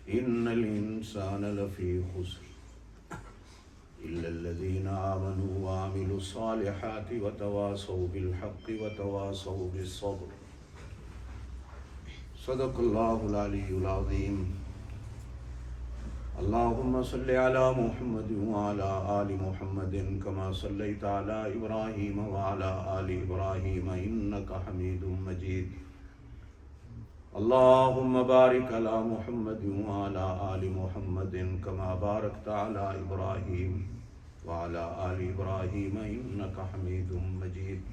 إن الإنسان لفي خسر إلا الذين آمنوا وعملوا الصالحات وتواصوا بالحق وتواصوا بالصبر صدق الله العلي العظيم اللهم صل على محمد وعلى آل محمد كما صليت على إبراهيم وعلى آل إبراهيم إنك حميد مجيد اللهم بارك على محمد وعلى آل محمد كما باركت على إبراهيم وعلى آل إبراهيم إنك حميد مجيد۔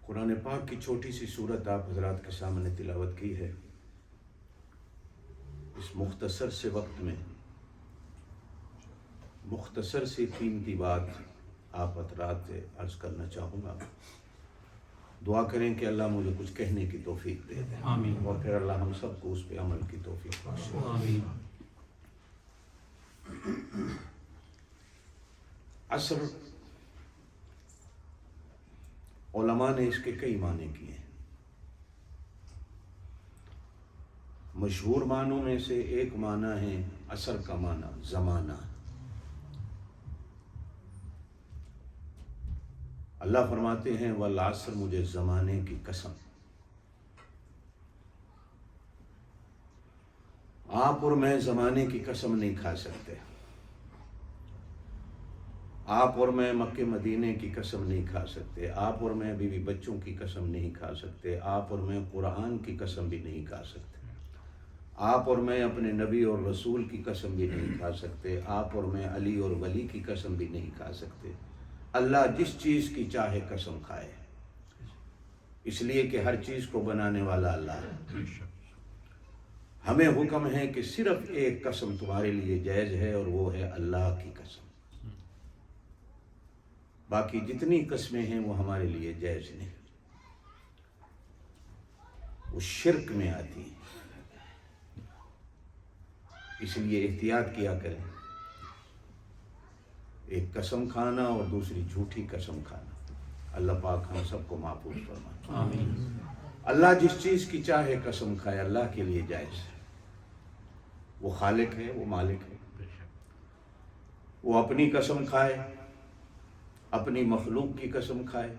قرآن پاک کی چھوٹی سی صورت آپ حضرات کے سامنے تلاوت کی ہے۔ اس مختصر سے وقت میں مختصر سی قیمتی بات آپ حضرات سے عرض کرنا چاہوں گا۔ دعا کریں کہ اللہ مجھے کچھ کہنے کی توفیق دے دے، آمین، اور پھر اللہ ہم سب کو اس پہ عمل کی توفیق بخشے، آمین۔ عصر علماء نے اس کے کئی معنی کیے ہیں۔ مشہور معنوں میں سے ایک معنی ہے عصر کا معنی زمانہ۔ اللہ فرماتے ہیں والعصر، مجھے زمانے کی قسم۔ آپ اور میں زمانے کی قسم نہیں کھا سکتے۔ آپ اور میں مکہ مدینے کی قسم نہیں کھا سکتے۔ آپ اور میں بیوی بچوں کی قسم نہیں کھا سکتے۔ آپ اور میں قرآن کی قسم بھی نہیں کھا سکتے۔ آپ اور میں اپنے نبی اور رسول کی قسم بھی نہیں کھا سکتے۔ آپ اور میں علی اور ولی کی قسم بھی نہیں کھا سکتے۔ اللہ جس چیز کی چاہے قسم کھائے، اس لیے کہ ہر چیز کو بنانے والا اللہ ہے۔ ہمیں حکم ہے کہ صرف ایک قسم تمہارے لیے جائز ہے اور وہ ہے اللہ کی قسم۔ باقی جتنی قسمیں ہیں وہ ہمارے لیے جائز نہیں، وہ شرک میں آتی ہیں۔ اس لیے احتیاط کیا کریں، ایک قسم کھانا اور دوسری جھوٹی قسم کھانا۔ اللہ پاک ہم سب کو محفوظ فرمائے، آمین۔ اللہ جس چیز کی چاہے قسم کھائے، اللہ کے لیے جائز ہے۔ وہ خالق ہے، وہ مالک ہے۔ وہ اپنی قسم کھائے، اپنی مخلوق کی قسم کھائے،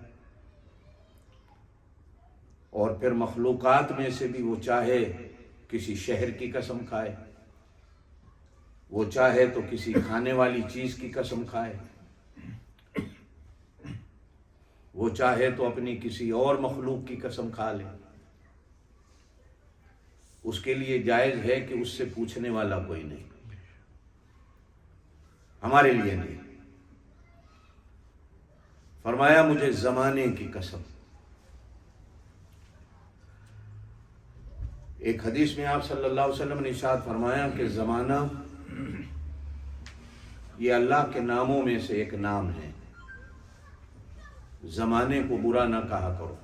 اور پھر مخلوقات میں سے بھی وہ چاہے کسی شہر کی قسم کھائے، وہ چاہے تو کسی کھانے والی چیز کی قسم کھائے، وہ چاہے تو اپنی کسی اور مخلوق کی قسم کھا لے۔ اس کے لیے جائز ہے کہ اس سے پوچھنے والا کوئی نہیں، ہمارے لیے نہیں۔ فرمایا مجھے زمانے کی قسم۔ ایک حدیث میں آپ صلی اللہ علیہ وسلم نے ارشاد فرمایا کہ زمانہ یہ اللہ کے ناموں میں سے ایک نام ہے، زمانے کو برا نہ کہا کرو،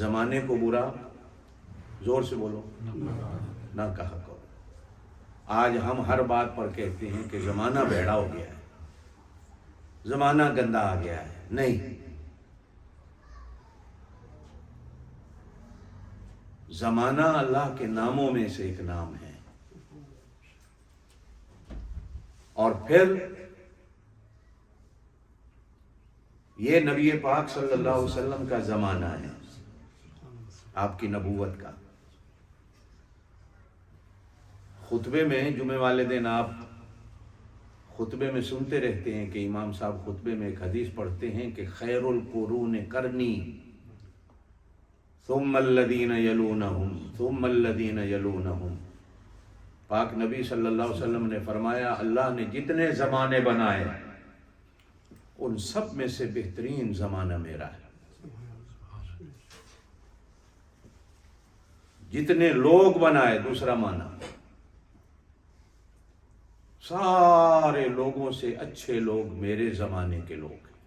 زمانے کو برا، زور سے بولو، نہ کہا کرو۔ آج ہم ہر بات پر کہتے ہیں کہ زمانہ بھیڑا ہو گیا ہے، زمانہ گندا آ گیا ہے۔ نہیں، زمانہ اللہ کے ناموں میں سے ایک نام ہے، اور پھر یہ نبی پاک صلی اللہ علیہ وسلم کا زمانہ ہے، آپ کی نبوت کا۔ خطبے میں جمعے والے دن آپ خطبے میں سنتے رہتے ہیں کہ امام صاحب خطبے میں ایک حدیث پڑھتے ہیں کہ خیر القرون قرنی ثم الذین یلونہم ثم الذین یلونہم۔ پاک نبی صلی اللہ علیہ وسلم نے فرمایا اللہ نے جتنے زمانے بنائے ان سب میں سے بہترین زمانہ میرا ہے۔ جتنے لوگ بنائے، دوسرا معنی سارے لوگوں سے اچھے لوگ میرے زمانے کے لوگ ہیں۔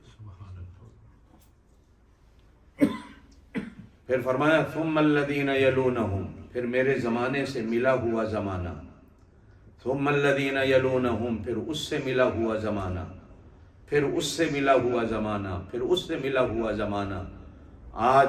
پھر فرمایا ثم الذین یلونہم، پھر میرے زمانے سے ملا ہوا زمانہ، ثم الذین یلونہم، پھر اس سے ملا ہوا زمانہ، پھر اس سے ملا ہوا زمانہ، پھر اس سے ملا ہوا زمانہ۔ آج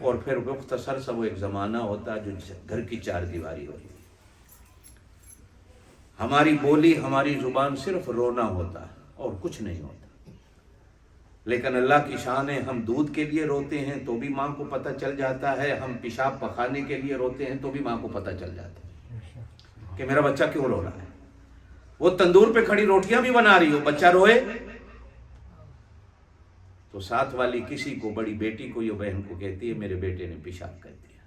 اور پھر مختصر سا وہ ایک زمانہ ہوتا جو گھر کی چار دیواری ہوتی. ہماری بولی ہماری زبان صرف رونا ہوتا ہے اور کچھ نہیں ہوتا. لیکن اللہ کی شان ہے، ہم دودھ کے لیے روتے ہیں تو بھی ماں کو پتہ چل جاتا ہے، ہم پیشاب پخانے کے لیے روتے ہیں تو بھی ماں کو پتہ چل جاتا ہے کہ میرا بچہ کیوں رو رہا ہے. وہ تندور پہ کھڑی روٹیاں بھی بنا رہی ہو، بچہ روئے تو ساتھ والی کسی کو، بڑی بیٹی کو یا بہن کو کہتی ہے میرے بیٹے نے پیشاب کر دیا،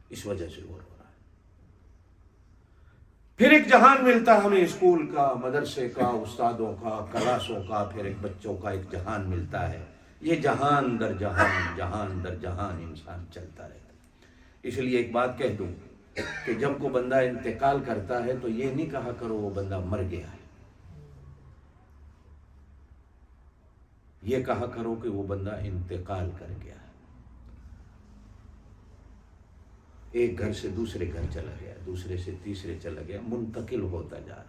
اس وجہ سے وہ رو رہا ہے. پھر ایک جہان ملتا ہے ہمیں، اسکول کا، مدرسے کا، استادوں کا، کلاسوں کا، پھر ایک بچوں کا ایک جہان ملتا ہے. یہ جہان در جہان، جہان در جہان انسان چلتا رہتا ہے. اس لیے ایک بات کہہ دوں کہ جب کو بندہ انتقال کرتا ہے تو یہ نہیں کہا کرو وہ بندہ مر گیا ہے، یہ کہا کرو کہ وہ بندہ انتقال کر گیا ہے. ایک گھر سے دوسرے گھر چلا گیا، دوسرے سے تیسرے چلا گیا، منتقل ہوتا جا رہا ہے.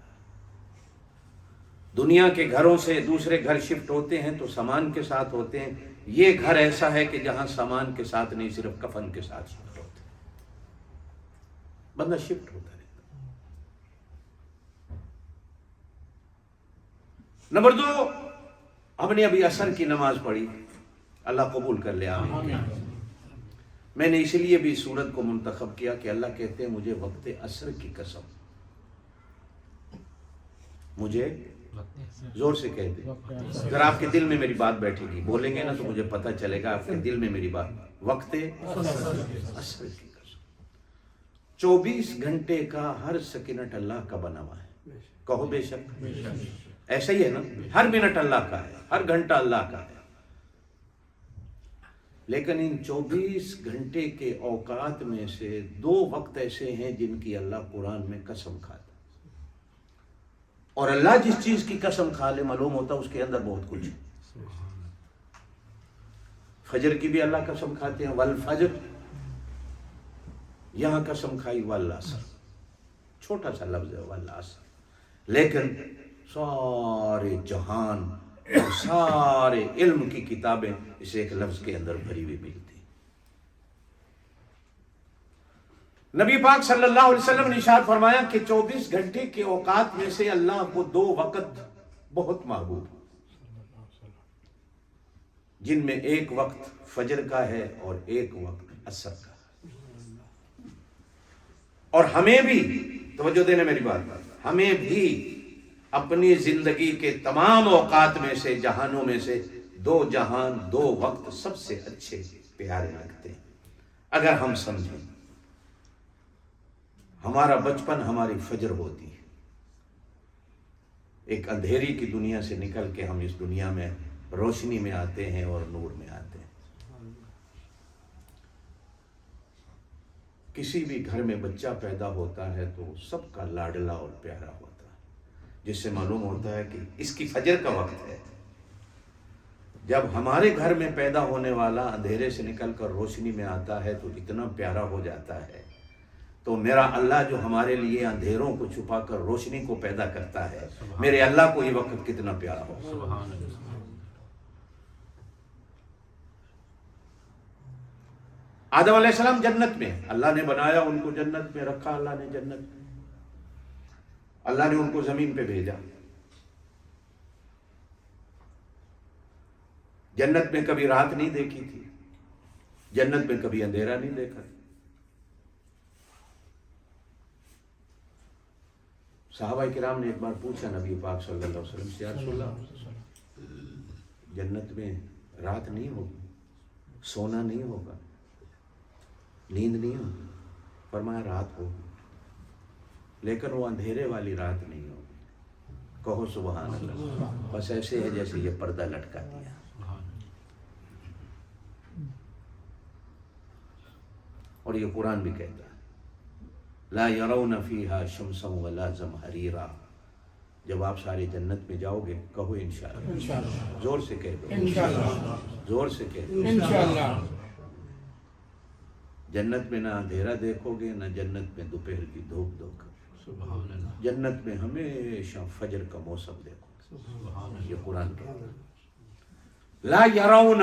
دنیا کے گھروں سے دوسرے گھر شفٹ ہوتے ہیں تو سامان کے ساتھ ہوتے ہیں. یہ گھر ایسا ہے کہ جہاں سامان کے ساتھ نہیں، صرف کفن کے ساتھ شفٹ ہوتے ہیں. بندہ شفٹ ہوتا رہتا. نمبر 2، ہم نے ابھی عصر کی نماز پڑھی، اللہ قبول کر لے آمین. میں نے اسی لیے بھی سورت کو منتخب کیا کہ اللہ کہتے ہیں مجھے وقت عصر کی قسم، مجھے زور سے کہتے ہیں. اگر آپ کے دل میں میری بات بیٹھے گی، بولیں گے نا تو مجھے پتہ چلے گا آپ کے دل میں میری بات. وقت عصر کی قسم، 24 گھنٹے کا ہر سیکنڈ اللہ کا بنا ہوا ہے. کہو بے شک. ایسا ہی ہے نا، ہر منٹ اللہ کا ہے، ہر گھنٹہ اللہ کا ہے. لیکن ان 24 گھنٹے کے اوقات میں سے 2 وقت ایسے ہیں جن کی اللہ قرآن میں قسم کھاتا. اور اللہ جس چیز کی قسم کھا لے معلوم ہوتا اس کے اندر بہت کچھ ہے. فجر کی بھی اللہ قسم کھاتے ہیں، والفجر، یہاں قسم کھائی والعصر، چھوٹا سا لفظ ہے والعصر، لیکن سارے جہان اور سارے علم کی کتابیں اس ایک لفظ کے اندر بھری ہوئی ملتی. نبی پاک صلی اللہ علیہ وسلم نے ارشاد فرمایا کہ 24 گھنٹے کے اوقات میں سے اللہ کو 2 وقت بہت محبوب، جن میں ایک وقت فجر کا ہے اور ایک وقت عصر کا. اور ہمیں بھی توجہ دینا میری بات، ہمیں بھی اپنی زندگی کے تمام اوقات میں سے، جہانوں میں سے 2 جہان، 2 وقت سب سے اچھے پیارے لگتے ہیں. اگر ہم سمجھیں ہمارا بچپن ہماری فجر ہوتی ہے، ایک اندھیری کی دنیا سے نکل کے ہم اس دنیا میں روشنی میں آتے ہیں اور نور میں آتے ہیں. کسی بھی گھر میں بچہ پیدا ہوتا ہے تو سب کا لاڈلا اور پیارا ہوتا ہے، جس سے معلوم ہوتا ہے کہ اس کی فجر کا وقت ہے. جب ہمارے گھر میں پیدا ہونے والا اندھیرے سے نکل کر روشنی میں آتا ہے تو اتنا پیارا ہو جاتا ہے. تو میرا اللہ جو ہمارے لیے اندھیروں کو چھپا کر روشنی کو پیدا کرتا ہے، میرے اللہ کو یہ وقت کتنا پیارا ہو. سبحان اللہ. آدم علیہ السلام جنت میں، اللہ نے بنایا ان کو، جنت میں رکھا اللہ نے، جنت میں اللہ نے ان کو زمین پہ بھیجا. جنت میں کبھی رات نہیں دیکھی تھی، جنت میں کبھی اندھیرا نہیں دیکھا. صحابہ کرام نے ایک بار پوچھا نبی پاک صلی اللہ علیہ وسلم سے، یا رسول اللہ جنت میں رات نہیں ہوگی، سونا نہیں ہوگا، نیند نہیں ہوگی؟ فرمایا رات ہوگی، لیکن وہ اندھیرے والی رات نہیں ہوگی. کہو سبحان اللہ. بس ایسے ہے جیسے یہ پردہ لٹکا دیا. اور یہ قرآن بھی کہتا ہے لا یرون فیہا شمسا ولا زمہریرا. جب آپ سارے جنت میں جاؤ گے کہو انشاءاللہ. زور سے کہہ دو انشاءاللہ، زور سے کہہ دو انشاءاللہ. جنت میں نہ اندھیرا دیکھو گے، نہ جنت میں دوپہر کی دھوپ دیکھو. سبحان اللہ. جنت میں ہمیشہ فجر کا موسم دیکھو. سبحان اللہ. یہ قرآن کہتا ہے لا یرون،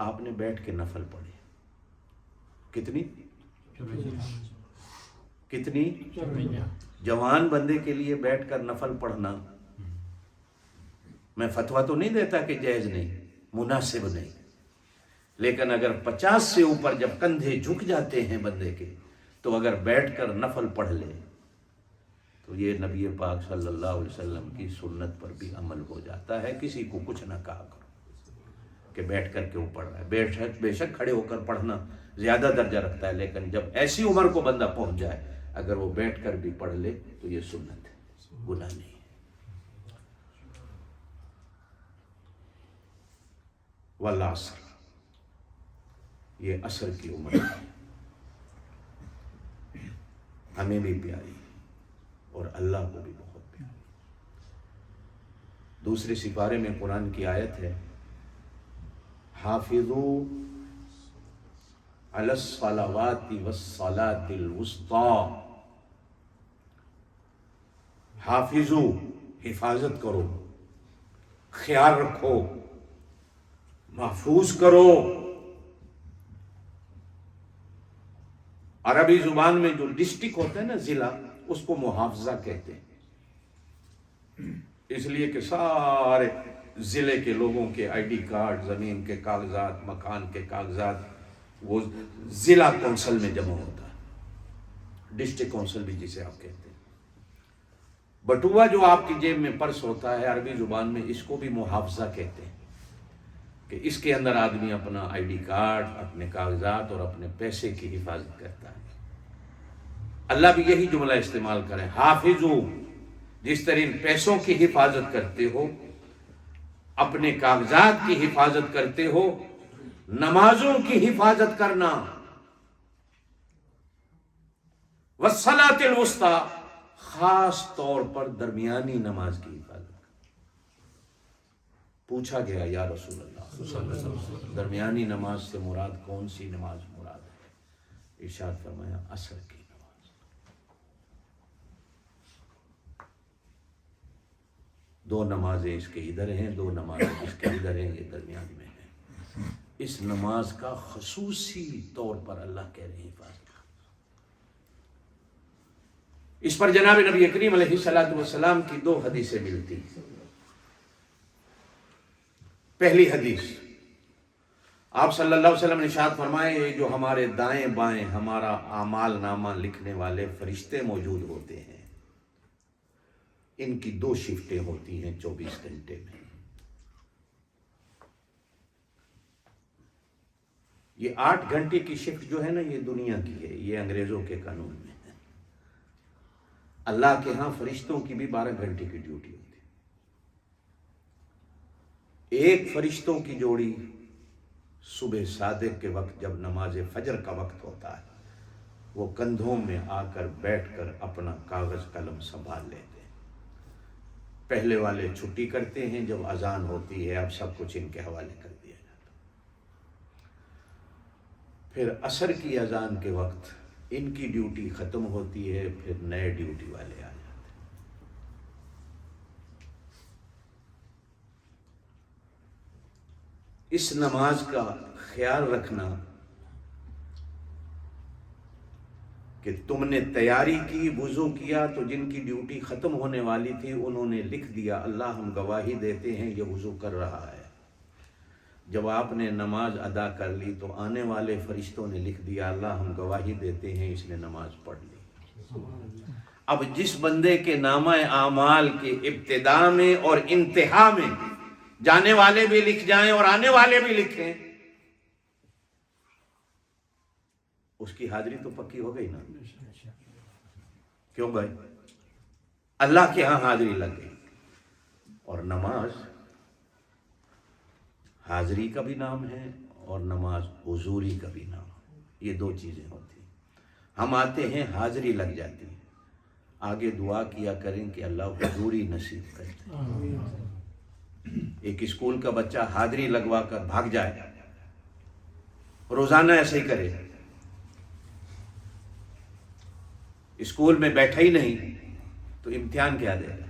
آپ نے بیٹھ کے نفل پڑھے. کتنی جوان بندے کے لیے بیٹھ کر نفل پڑھنا، میں فتویٰ تو نہیں دیتا کہ جائز نہیں، مناسب نہیں، لیکن اگر 50 سے اوپر جب کندھے جھک جاتے ہیں بندے کے، تو اگر بیٹھ کر نفل پڑھ لے تو یہ نبی پاک صلی اللہ علیہ وسلم کی سنت پر بھی عمل ہو جاتا ہے. کسی کو کچھ نہ کہا کرو کہ بیٹھ کر کیوں پڑھ رہا ہے. بے شک کھڑے ہو کر پڑھنا زیادہ درجہ رکھتا ہے، لیکن جب ایسی عمر کو بندہ پہنچ جائے اگر وہ بیٹھ کر بھی پڑھ لے تو یہ سنت ہے، گناہ نہیں ہے. والعصر، یہ عصر کی عمر ہے، ہمیں بھی پیاری اور اللہ کو بھی بہت پیاری. دوسرے سپارے میں قرآن کی آیت ہے، حافظوا علی الصلوات والصلاة الوسطی. حافظو، حفاظت کرو، خیال رکھو، محفوظ کرو. عربی زبان میں جو ڈسٹرکٹ ہوتا ہے نا، ضلع، اس کو محافظہ کہتے ہیں، اس لیے کہ سارے ضلع کے لوگوں کے آئی ڈی کارڈ، زمین کے کاغذات، مکان کے کاغذات وہ ضلع کونسل میں جمع ہوتا ہے، ڈسٹرکٹ کونسل بھی جسے آپ کہتے ہیں. بٹوا جو آپ کی جیب میں پرس ہوتا ہے، عربی زبان میں اس کو بھی محافظہ کہتے ہیں، کہ اس کے اندر آدمی اپنا آئی ڈی کارڈ، اپنے کاغذات اور اپنے پیسے کی حفاظت کرتا ہے. اللہ بھی یہی جملہ استعمال کریں، حافظو، جس طرح ان پیسوں کی حفاظت کرتے ہو، اپنے کاغذات کی حفاظت کرتے ہو، نمازوں کی حفاظت کرنا. والصلاة الوسطی، خاص طور پر درمیانی نماز کی حفاظت. پوچھا گیا یا رسول اللہ، درمیانی نماز سے مراد کون سی نماز مراد ہے؟ ارشاد فرمایا عصر کی نماز. 2 نمازیں اس کے ادھر ہیں، 2 نمازیں اس کے ادھر ہیں، یہ درمیان میں ہے. اس نماز کا خصوصی طور پر اللہ کہہ رہے ہیں حفاظت. اس پر جناب نبی کریم علیہ الصلوۃ والسلام کی 2 حدیثیں ملتی. پہلی حدیث، آپ صلی اللہ علیہ وسلم نے ارشاد فرمائے، یہ جو ہمارے دائیں بائیں ہمارا اعمال نامہ لکھنے والے فرشتے موجود ہوتے ہیں، ان کی 2 شفٹیں ہوتی ہیں 24 گھنٹے میں. یہ 8 گھنٹے کی شفٹ جو ہے نا، یہ دنیا کی ہے، یہ انگریزوں کے قانون میں ہے. اللہ کے ہاں فرشتوں کی بھی 12 گھنٹے کی ڈیوٹی ہوتی ہے. ایک فرشتوں کی جوڑی صبح صادق کے وقت جب نماز فجر کا وقت ہوتا ہے، وہ کندھوں میں آ کر بیٹھ کر اپنا کاغذ قلم سنبھال لیتے ہیں. پہلے والے چھٹی کرتے ہیں، جب اذان ہوتی ہے اب سب کچھ ان کے حوالے کر دیا جاتا. پھر عصر کی اذان کے وقت ان کی ڈیوٹی ختم ہوتی ہے، پھر نئے ڈیوٹی والے آ جاتے ہیں. اس نماز کا خیال رکھنا کہ تم نے تیاری کی، وضو کیا، تو جن کی ڈیوٹی ختم ہونے والی تھی انہوں نے لکھ دیا، اللہ ہم گواہی دیتے ہیں یہ وضو کر رہا ہے. جب آپ نے نماز ادا کر لی تو آنے والے فرشتوں نے لکھ دیا، اللہ ہم گواہی دیتے ہیں اس نے نماز پڑھ لی. اب جس بندے کے نامہ اعمال کے ابتدا میں اور انتہا میں جانے والے بھی لکھ جائیں اور آنے والے بھی لکھیں، اس کی حاضری تو پکی ہو گئی نا. کیوں بھائی؟ اللہ کے ہاں حاضری لگ گئی. اور نماز حاضری کا بھی نام ہے اور نماز حضوری کا بھی نام ہے. یہ 2 چیزیں ہوتی ہیں. ہم آتے ہیں، حاضری لگ جاتی ہے، آگے دعا کیا کریں کہ اللہ حضوری نصیب کرے. ایک اسکول کا بچہ حاضری لگوا کر بھاگ جائے، روزانہ ایسے ہی کرے، اسکول میں بیٹھا ہی نہیں تو امتحان کیا دے گا؟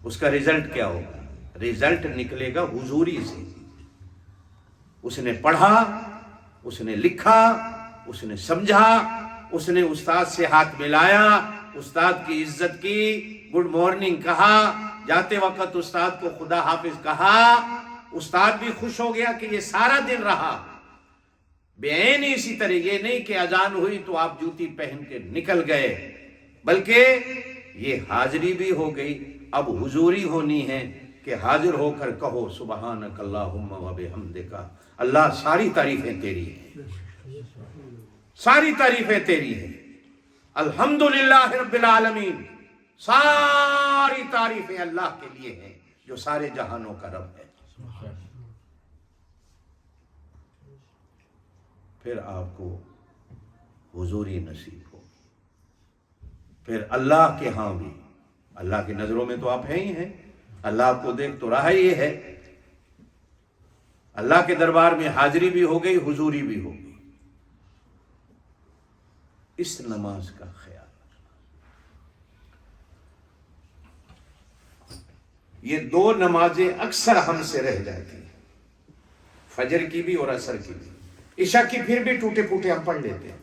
اس کا رزلٹ کیا ہوگا؟ رزلٹ نکلے گا حضوری سے. اس نے پڑھا، اس نے لکھا، اس نے سمجھا، اس نے استاد سے ہاتھ ملایا، استاد کی عزت کی، گڈ مارننگ کہا، جاتے وقت استاد کو خدا حافظ کہا، استاد بھی خوش ہو گیا کہ یہ سارا دن رہا۔ بے عین اسی طرح یہ نہیں کہ اذان ہوئی تو آپ جوتی پہن کے نکل گئے، بلکہ یہ حاضری بھی ہو گئی، اب حضوری ہونی ہے کہ حاضر ہو کر کہو سبحانک اللہم و بحمدک، اللہ ساری تعریفیں تیری ہیں، ساری تعریفیں تیری ہیں، الحمدللہ رب العالمین، ساری تعریفیں اللہ کے لیے ہیں جو سارے جہانوں کا رب ہے۔ پھر آپ کو حضوری نصیب ہو، پھر اللہ کے ہاں بھی، اللہ کی نظروں میں تو آپ ہیں ہی ہیں، اللہ آپ کو دیکھ تو رہا ہی ہے، اللہ کے دربار میں حاضری بھی ہو گئی، حضوری بھی ہو گئی۔ اس نماز کا خیال رکھنا۔ یہ دو نمازیں اکثر ہم سے رہ جاتی ہیں، فجر کی بھی اور عصر کی بھی۔ عشاء کی پھر بھی ٹوٹے پھوٹے ہم پڑھ لیتے ہیں،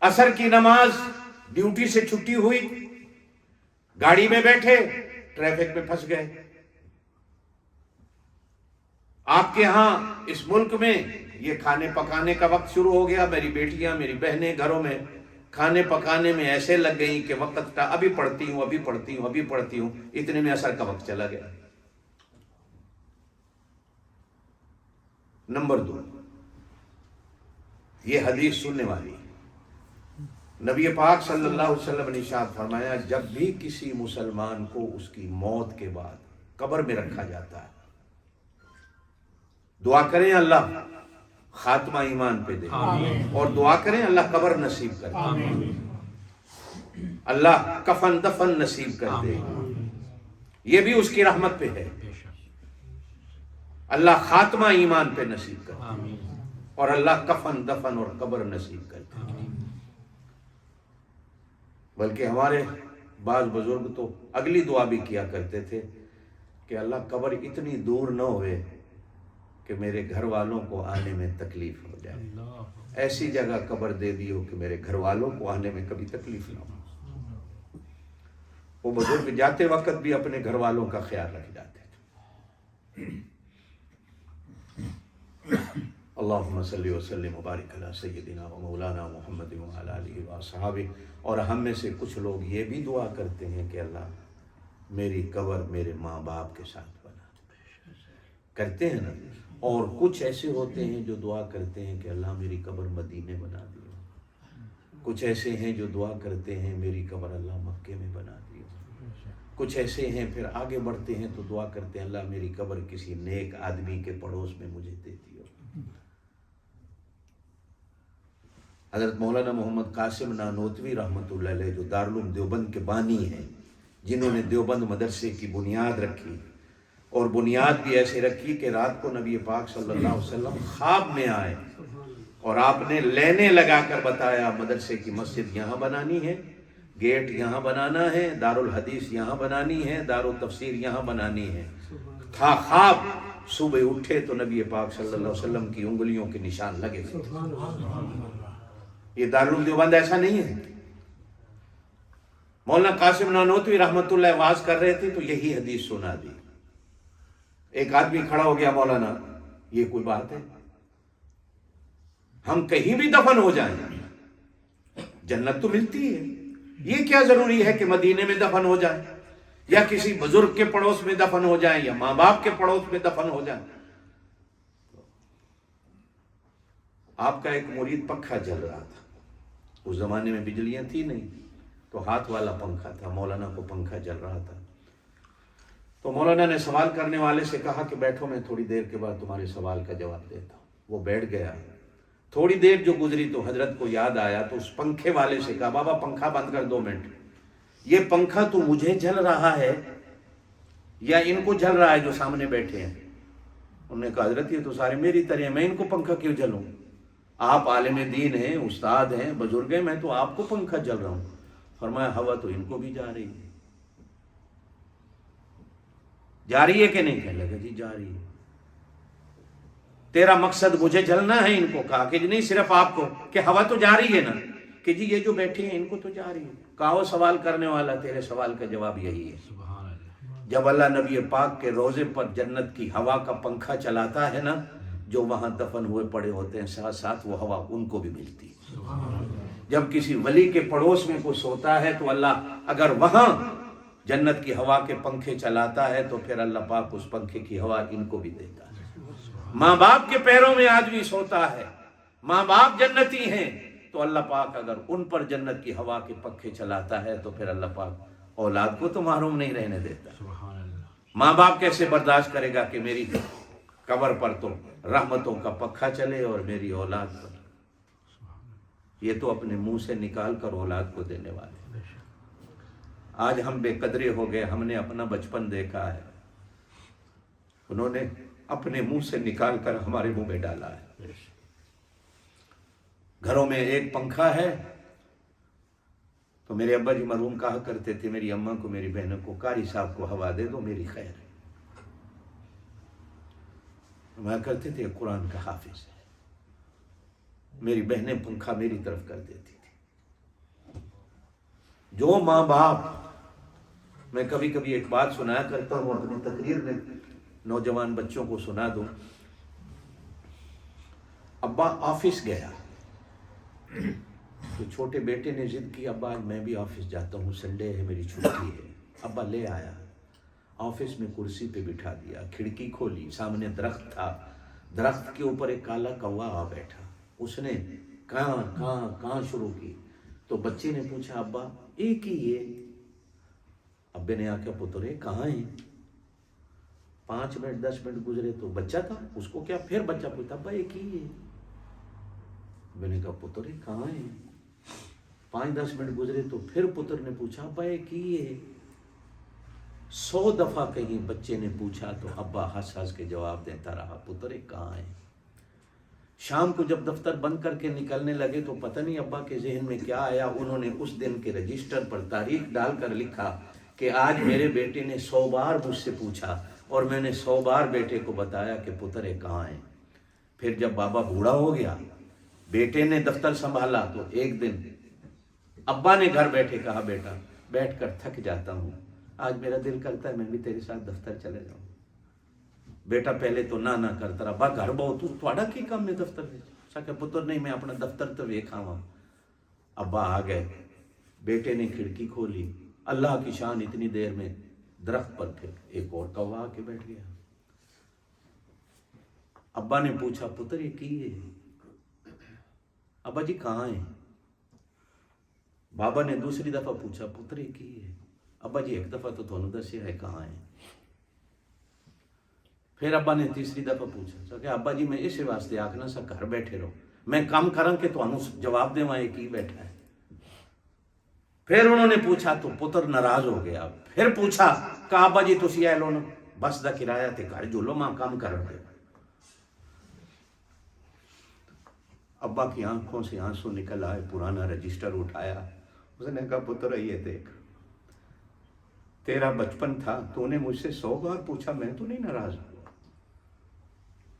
عصر کی نماز ڈیوٹی سے چھٹی ہوئی، گاڑی میں بیٹھے، ٹریفک میں پھنس گئے۔ آپ کے ہاں اس ملک میں یہ کھانے پکانے کا وقت شروع ہو گیا، میری بیٹیاں میری بہنیں گھروں میں کھانے پکانے میں ایسے لگ گئیں کہ وقت کا ابھی پڑھتی ہوں ابھی پڑھتی ہوں ابھی پڑھتی ہوں، اتنے میں عصر کا وقت چلا گیا۔ نمبر 2، یہ حدیث سننے والی ہے، نبی پاک صلی اللہ علیہ وسلم نے ارشاد فرمایا جب بھی کسی مسلمان کو اس کی موت کے بعد قبر میں رکھا جاتا ہے، دعا کریں اللہ خاتمہ ایمان پہ دے، اور دعا کریں اللہ قبر نصیب کر دے، اللہ کفن دفن نصیب کر دے، یہ بھی اس کی رحمت پہ ہے، اللہ خاتمہ ایمان پہ نصیب کر دے، اور اللہ کفن دفن اور قبر نصیب کر دے۔ بلکہ ہمارے بعض بزرگ تو اگلی دعا بھی کیا کرتے تھے کہ اللہ قبر اتنی دور نہ ہوئے کہ میرے گھر والوں کو آنے میں تکلیف ہو جائے، ایسی جگہ قبر دے دیو کہ میرے گھر والوں کو آنے میں کبھی تکلیف نہ ہو۔ وہ بزرگ جاتے وقت بھی اپنے گھر والوں کا خیال رکھ جاتے تھے۔ اللہم صلی وسلم وبارک علی سیدنا و مولانا محمد وعلی آلہ واصحابہ۔ اور ہم میں سے کچھ لوگ یہ بھی دعا کرتے ہیں کہ اللہ میری قبر میرے ماں باپ کے ساتھ بنا دے، کرتے ہیں نا۔ اور کچھ ایسے ہوتے ہیں جو دعا کرتے ہیں کہ اللہ میری قبر مدینے بنا دیو، کچھ ایسے ہیں جو دعا کرتے ہیں میری قبر اللہ مکے میں بنا دیو، کچھ ایسے ہیں پھر آگے بڑھتے ہیں تو دعا کرتے ہیں اللہ میری قبر کسی نیک آدمی کے پڑوس میں مجھے دے دیو۔ حضرت مولانا محمد قاسم نانوتوی رحمۃ اللہ علیہ جو دارالعلوم دیوبند کے بانی ہیں، جنہوں نے دیوبند مدرسے کی بنیاد رکھی، اور بنیاد بھی ایسے رکھی کہ رات کو نبی پاک صلی اللہ علیہ وسلم خواب میں آئے اور آپ نے لینے لگا کر بتایا مدرسے کی مسجد یہاں بنانی ہے، گیٹ یہاں بنانا ہے، دارالحدیث یہاں بنانی ہے، دارالتفسیر یہاں بنانی ہے۔ تھا خواب، صبح اٹھے تو نبی پاک صلی اللہ علیہ وسلم کی انگلیوں کے نشان لگے تھے۔ یہ دارالعلوم دیوبند ایسا نہیں ہے۔ مولانا قاسم نانوتوی رحمۃ اللہ واز کر رہے تھے تو یہی حدیث سنا دی، ایک آدمی کھڑا ہو گیا، مولانا یہ کوئی بات ہے، ہم کہیں بھی دفن ہو جائیں جنت تو ملتی ہے، یہ کیا ضروری ہے کہ مدینے میں دفن ہو جائیں یا کسی بزرگ کے پڑوس میں دفن ہو جائیں یا ماں باپ کے پڑوس میں دفن ہو جائیں۔ آپ کا ایک مرید پنکھا جل رہا تھا، اس زمانے میں بجلیاں تھی نہیں تو ہاتھ والا پنکھا تھا، مولانا کو پنکھا جل رہا تھا، تو مولانا نے سوال کرنے والے سے کہا کہ بیٹھو میں تھوڑی دیر کے بعد تمہارے سوال کا جواب دیتا ہوں۔ وہ بیٹھ گیا، تھوڑی دیر جو گزری تو حضرت کو یاد آیا تو اس پنکھے والے سے کہا بابا پنکھا بند کر 2 منٹ، یہ پنکھا تو مجھے جل رہا ہے یا ان کو جل رہا ہے جو سامنے بیٹھے ہیں؟ انہوں نے کہا حضرت یہ تو سارے میری طرح ہیں، میں ان کو پنکھا کیوں جلوں؟ آپ عالم دین ہیں، استاد ہیں، بزرگ ہیں، میں تو آپ کو پنکھا جل رہا ہوں۔ فرمایا ہوا تو ان کو بھی جا رہی ہے، جا رہی ہے کہ نہیں؟ کہنے لگا جی جا رہی ہے۔ تیرا مقصد مجھے جلنا ہے؟ ان کو کہا کہ نہیں صرف آپ کو، کہ ہوا تو جا رہی ہے نا، کہ جی یہ جو بیٹھے ہیں ان کو تو جا رہی ہے. کہا وہ سوال کرنے والا تیرے سوال کا جواب یہی ہے. جب اللہ نبی پاک کے روزے پر جنت کی ہوا کا پنکھا چلاتا ہے نا، جو وہاں دفن ہوئے پڑے ہوتے ہیں ساتھ ساتھ وہ ہوا ان کو بھی ملتی ہے. جب کسی ولی کے پڑوس میں کوئی سوتا ہے تو اللہ اگر وہاں جنت کی ہوا کے پنکھے چلاتا ہے تو پھر اللہ پاک اس پنکھے کی ہوا ان کو بھی دیتا ہے. ماں باپ کے پیروں میں آدمی سوتا ہے، ماں باپ جنتی ہیں، تو اللہ پاک اگر ان پر جنت کی ہوا کے پنکھے چلاتا ہے تو پھر اللہ پاک اولاد کو تو محروم نہیں رہنے دیتا. ماں باپ کیسے برداشت کرے گا کہ میری قبر پر تو رحمتوں کا پنکھا چلے اور میری اولاد پر؟ یہ تو اپنے منہ سے نکال کر اولاد کو دینے والے. آج ہم بے قدرے ہو گئے، ہم نے اپنا بچپن دیکھا ہے، انہوں نے اپنے منہ سے نکال کر ہمارے منہ میں ڈالا ہے. گھروں میں ایک پنکھا ہے تو میرے ابا جی مرحوم کہا کرتے تھے میری اماں کو میری بہنوں کو، قاری صاحب کو ہوا دے دو میری خیر ہے. میں کرتے تھے قرآن کا حافظ ہے. میری بہنیں پنکھا میری طرف کر دیتی تھی. جو ماں باپ، میں کبھی کبھی ایک بات سنایا کرتا ہوں اپنی تقریر میں، نوجوان بچوں کو سنا دوں. ابا آفس گیا تو چھوٹے بیٹے نے ضد کی ابا آج میں بھی آفس جاتا ہوں، سنڈے ہے میری چھٹی ہے. ابا لے آیا، آفس میں کرسی پہ بٹھا دیا، کھڑکی کھولی، سامنے درخت تھا، درخت کے اوپر ایک کالا کوا آ بیٹھا. اس نے کہاں کہاں کہاں شروع کی تو بچے نے پوچھا ابا ایک ہی ہے. ابے نے آکے پترے کہاں ہیں؟ 5 منٹ 10 منٹ گزرے تو بچہ تھا، اس کو کیا، پھر بچہ پوچھتا ابا ایک ہی ہے. میں نے کہا پتر کہاں ہے؟ 5-10 منٹ گزرے تو پھر پتر نے پوچھا ابا ایک ہی ہے. 100 دفعہ کہیں بچے نے پوچھا تو ابا ہنس ہنس کے جواب دیتا رہا پتر کہاں ہے. شام کو جب دفتر بند کر کے نکلنے لگے تو پتہ نہیں ابا کے ذہن میں کیا آیا، انہوں نے اس دن کے رجسٹر پر تاریخ ڈال کر لکھا کہ آج میرے بیٹے نے 100 بار مجھ سے پوچھا اور میں نے 100 بار بیٹے کو بتایا کہ پتر کہاں ہے. پھر جب بابا بوڑھا ہو گیا، بیٹے نے دفتر سنبھالا تو ایک دن ابا نے گھر بیٹھے کہا بیٹا بیٹھ کر تھک جاتا ہوں، آج میرا دل کرتا ہے میں بھی تیرے ساتھ دفتر چلے جاؤں. بیٹا پہلے تو نہ کرتا رہا، با گھر بہت تھوڑا کی کام میں دفتر میں پتر نہیں میں اپنا دفتر تو ویکھا ہوں. ابا آ گئے، بیٹے نے کھڑکی کھولی، اللہ کی شان اتنی دیر میں درخت پر پھر ایک اور کوا آ کے بیٹھ گیا. ابا نے پوچھا پتر یہ کی ہے؟ ابا جی کہاں ہیں؟ بابا نے دوسری دفعہ پوچھا پتر یہ کی ہے؟ ابا جی ایک دفعہ تو تھانوں دسیا ہے کہاں ہیں. پھر ابا نے تیسری دفعہ پوچھا کہ ابا جی میں اس واسطے آکھنا سا گھر بیٹھے رہو، میں کام کروں کہ تھانوں جواب دیواں یہ کی بیٹھا ہے. پھر انہوں نے پوچھا تو پتر ناراض ہو گیا. پھر پوچھا کہ ابا جی تسی اے لو بس دا کرایہ تے گھر جولو ماں کام کرن دے. ابا کی آنکھوں سے آنسو نکل آئے، پرانا رجسٹر اٹھایا، اس نے کہا پتر یہ دیکھ تیرا بچپن تھا، تو نے مجھ سے 100 بار پوچھا، میں تو نہیں ناراض ہوا.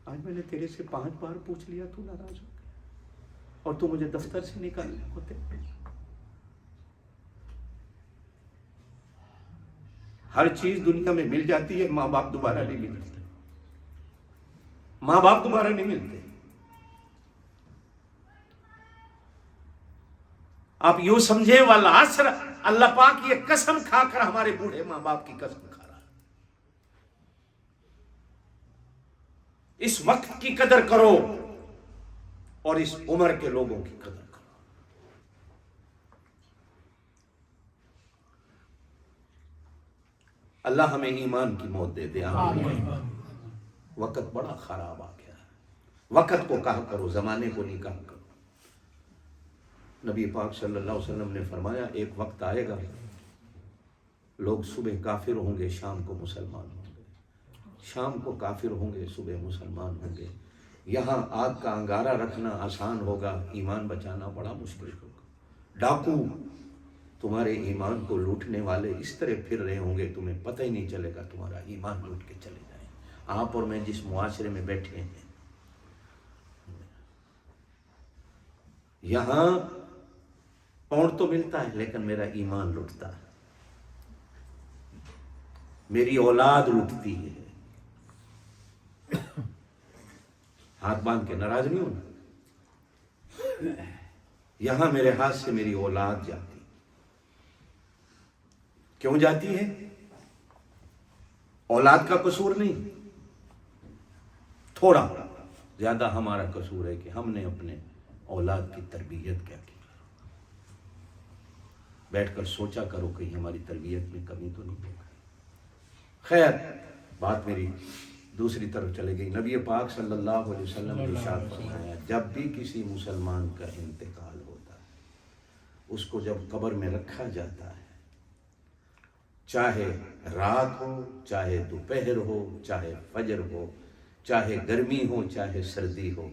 آج میں نے تیرے سے 5 بار پوچھ لیا، تو ناراض ہو گیا اور تو مجھے دفتر سے نکالنے ہوتے. ہر چیز دنیا میں مل جاتی ہے، ماں باپ دوبارہ نہیں ملتے. ماں باپ دوبارہ نہیں ملتے. آپ یوں سمجھے والعصر، اللہ پاک یہ قسم کھا کر ہمارے بوڑھے ماں باپ کی قسم کھا رہا ہے. اس وقت کی قدر کرو اور اس عمر کے لوگوں کی قدر کرو. اللہ ہمیں ایمان کی موت دے دے. آمین. وقت بڑا خراب آ گیا ہے. وقت کو کہا کرو، زمانے کو نہیں کہا کرو. نبی پاک صلی اللہ علیہ وسلم نے فرمایا ایک وقت آئے گا لوگ صبح کافر ہوں گے، شام کو مسلمان ہوں گے، شام کو کافر ہوں گے، صبح مسلمان ہوں گے. یہاں آگ کا انگارہ رکھنا آسان ہوگا، ایمان بچانا بڑا مشکل ہوگا. ڈاکو تمہارے ایمان کو لوٹنے والے اس طرح پھر رہے ہوں گے، تمہیں پتہ ہی نہیں چلے گا، تمہارا ایمان لوٹ کے چلے جائیں. آپ اور میں جس معاشرے میں بیٹھے ہیں یہاں پاؤنڈ تو ملتا ہے لیکن میرا ایمان لٹتا ہے، میری اولاد لٹتی ہے۔ ہاتھ باندھ کے ناراض نہیں ہونا، یہاں میرے ہاتھ سے میری اولاد جاتی، کیوں جاتی ہے؟ اولاد کا قصور نہیں، تھوڑا زیادہ ہمارا قصور ہے کہ ہم نے اپنے اولاد کی تربیت کیا کی۔ بیٹھ کر سوچا کرو کہیں ہماری تربیت میں کمی تو نہیں ہوگی۔ خیر، بات میری دوسری طرف چلے گئی۔ نبی پاک صلی اللہ علیہ وسلم نے ارشاد فرمایا، جب بھی کسی مسلمان کا انتقال ہوتا ہے، اس کو جب قبر میں رکھا جاتا ہے، چاہے رات ہو، چاہے دوپہر ہو، چاہے فجر ہو، چاہے گرمی ہو، چاہے سردی ہو،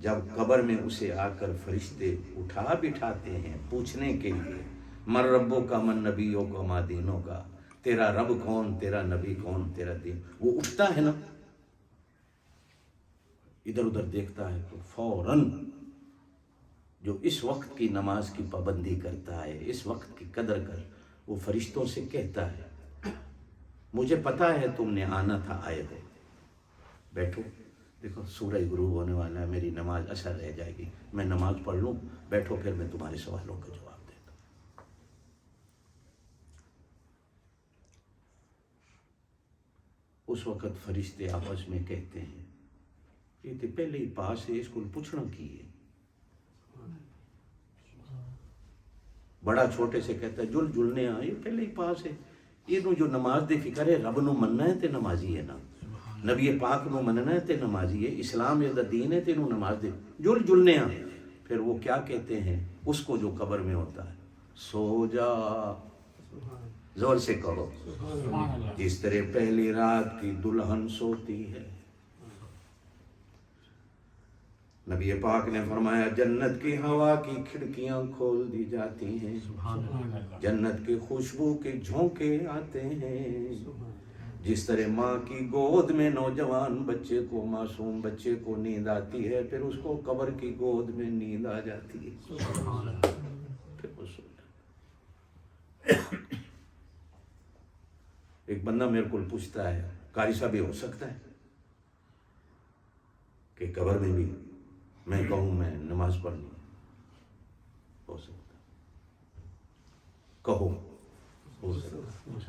جب قبر میں اسے آ کر فرشتے اٹھا بٹھاتے ہیں پوچھنے کے لیے، من ربوں کا، من نبیوں کا، ما دینوں کا، تیرا رب کون، تیرا نبی کون، تیرا دین، وہ اٹھتا ہے نا، ادھر ادھر دیکھتا ہے تو فوراً جو اس وقت کی نماز کی پابندی کرتا ہے، اس وقت کی قدر کر، وہ فرشتوں سے کہتا ہے، مجھے پتا ہے تم نے آنا تھا، آئے ہو، بیٹھو، دیکھو سورج غروب ہونے والا ہے، میری نماز اثر رہ جائے گی، میں نماز پڑھ لوں، بیٹھو، پھر میں تمہارے سوالوں کا جواب دیتا ہوں۔ اس وقت فرشتے آپس میں کہتے ہیں، یہ تو پہلے ہی پاس ہے، اس کو پوچھنا کی ہے۔ بڑا چھوٹے سے کہتا ہے، جل جلنے آئے، پہلے ہی پاس ہے، یہ جو نماز دے فکر ہے، رب نو مننا ہے تے نمازی ہے نا، نبی پاک نو مننا ہے تے نمازی ہے، اسلام یہ دین ہے تے نو نماز دے، جل جلنے آئے۔ پھر وہ کیا کہتے ہیں اس کو جو قبر میں ہوتا ہے، سو جا، زور سے کہو، جس طرح پہلی رات کی دلہن سوتی ہے۔ نبی پاک نے فرمایا، جنت کی ہوا کی کھڑکیاں کھول دی جاتی ہیں، جنت کی خوشبو کے جھونکے آتے ہیں، جس طرح ماں کی گود میں نوجوان بچے کو، معصوم بچے کو نیند آتی ہے، پھر اس کو قبر کی گود میں نیند آ جاتی ہے۔ پھر وہ ایک بندہ میرے کو پوچھتا ہے، قاری صاحب یہ ہو سکتا ہے کہ قبر میں بھی میں کہوں میں نماز پڑھنی ہے؟ ہو سکتا، کہو، ہو سکتا۔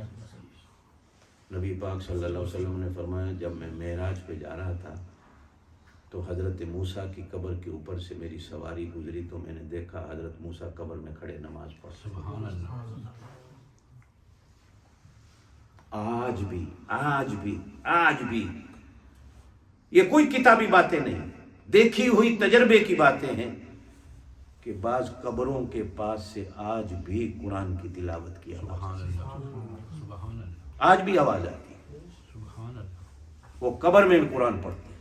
نبی پاک صلی اللہ علیہ وسلم نے فرمایا، جب میں معراج پہ جا رہا تھا تو حضرت موسیٰ کی قبر کے اوپر سے میری سواری گزری تو میں نے دیکھا حضرت موسیٰ قبر میں کھڑے نماز پڑھ۔ سبحان اللہ۔ آج بھی یہ کوئی کتابی باتیں نہیں، دیکھی ہوئی تجربے کی باتیں ہیں کہ بعض قبروں کے پاس سے آج بھی قرآن کی تلاوت کی آواز، آج بھی آواز آتی ہے، وہ قبر میں بھی قرآن پڑھتے ہیں۔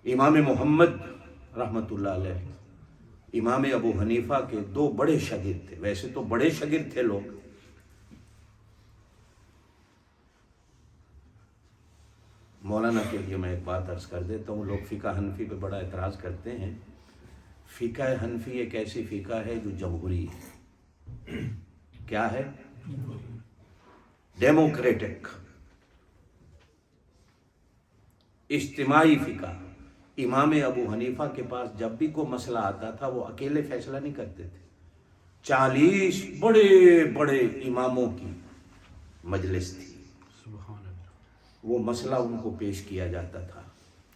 امام محمد رحمت اللہ علیہ، امام ابو حنیفہ کے دو بڑے شاگرد تھے، ویسے تو بڑے شاگرد تھے لوگ، مولانا کے لیے میں ایک بات عرض کر دیتا ہوں، لوگ فقہ حنفی پہ بڑا اعتراض کرتے ہیں۔ فقہ حنفی ایک ایسی فقہ ہے جو جمہوری ہے۔ کیا ہے؟ ڈیموکریٹک، اجتماعی فقہ۔ امام ابو حنیفہ کے پاس جب بھی کوئی مسئلہ آتا تھا وہ اکیلے فیصلہ نہیں کرتے تھے، 40 بڑے بڑے اماموں کی مجلس تھی، وہ مسئلہ ان کو پیش کیا جاتا تھا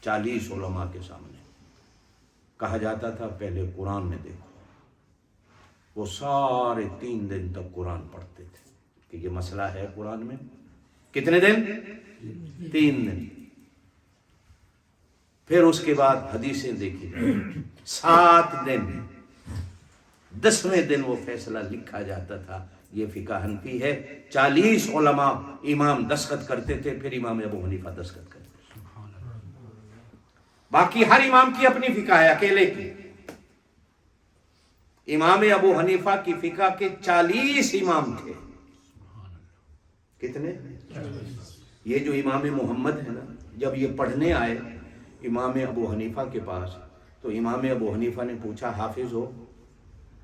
40 علماء کے سامنے، کہا جاتا تھا پہلے قرآن میں دیکھو، وہ سارے 3 دن تک قرآن پڑھتے تھے کہ یہ مسئلہ ہے قرآن میں، کتنے دن؟ 3 دن، پھر اس کے بعد حدیثیں دیکھی 7 دن، 10ویں دن وہ فیصلہ لکھا جاتا تھا، یہ فقہ حنفی ہے۔ 40 علماء امام دستخط کرتے تھے، پھر امام ابو حنیفہ دستخط کرتے تھے، باقی ہر امام کی اپنی فقہ ہے، اکیلے کی۔ امام ابو حنیفہ کی فقہ کے 40 امام تھے، کتنے؟ یہ جو امام محمد ہے نا، جب یہ پڑھنے آئے امام ابو حنیفہ کے پاس، تو امام ابو حنیفہ نے پوچھا حافظ ہو؟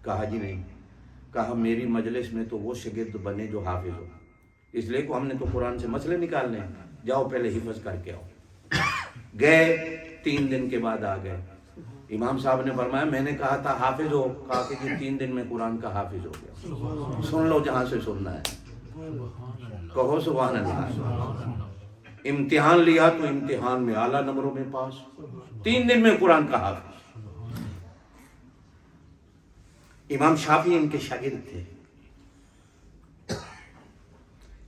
کہا جی نہیں۔ کہا میری مجلس میں تو وہ شاگرد بنے جو حافظ ہو، اس لیے کہ ہم نے تو قرآن سے مسئلے نکالنے ہیں، جاؤ پہلے حفظ کر کے آؤ۔ گئے، 3 دن کے بعد آ گئے۔ امام صاحب نے فرمایا میں نے کہا تھا حافظ ہو، کہا کہ جی 3 دن میں قرآن کا حافظ ہو گیا۔ سن لو جہاں سے سننا ہے، کہو سبحان اللہ۔ امتحان لیا تو امتحان میں اعلیٰ نمبروں میں پاس، 3 دن میں قرآن کا حافظ۔ امام شافعی ان کے شاگرد تھے،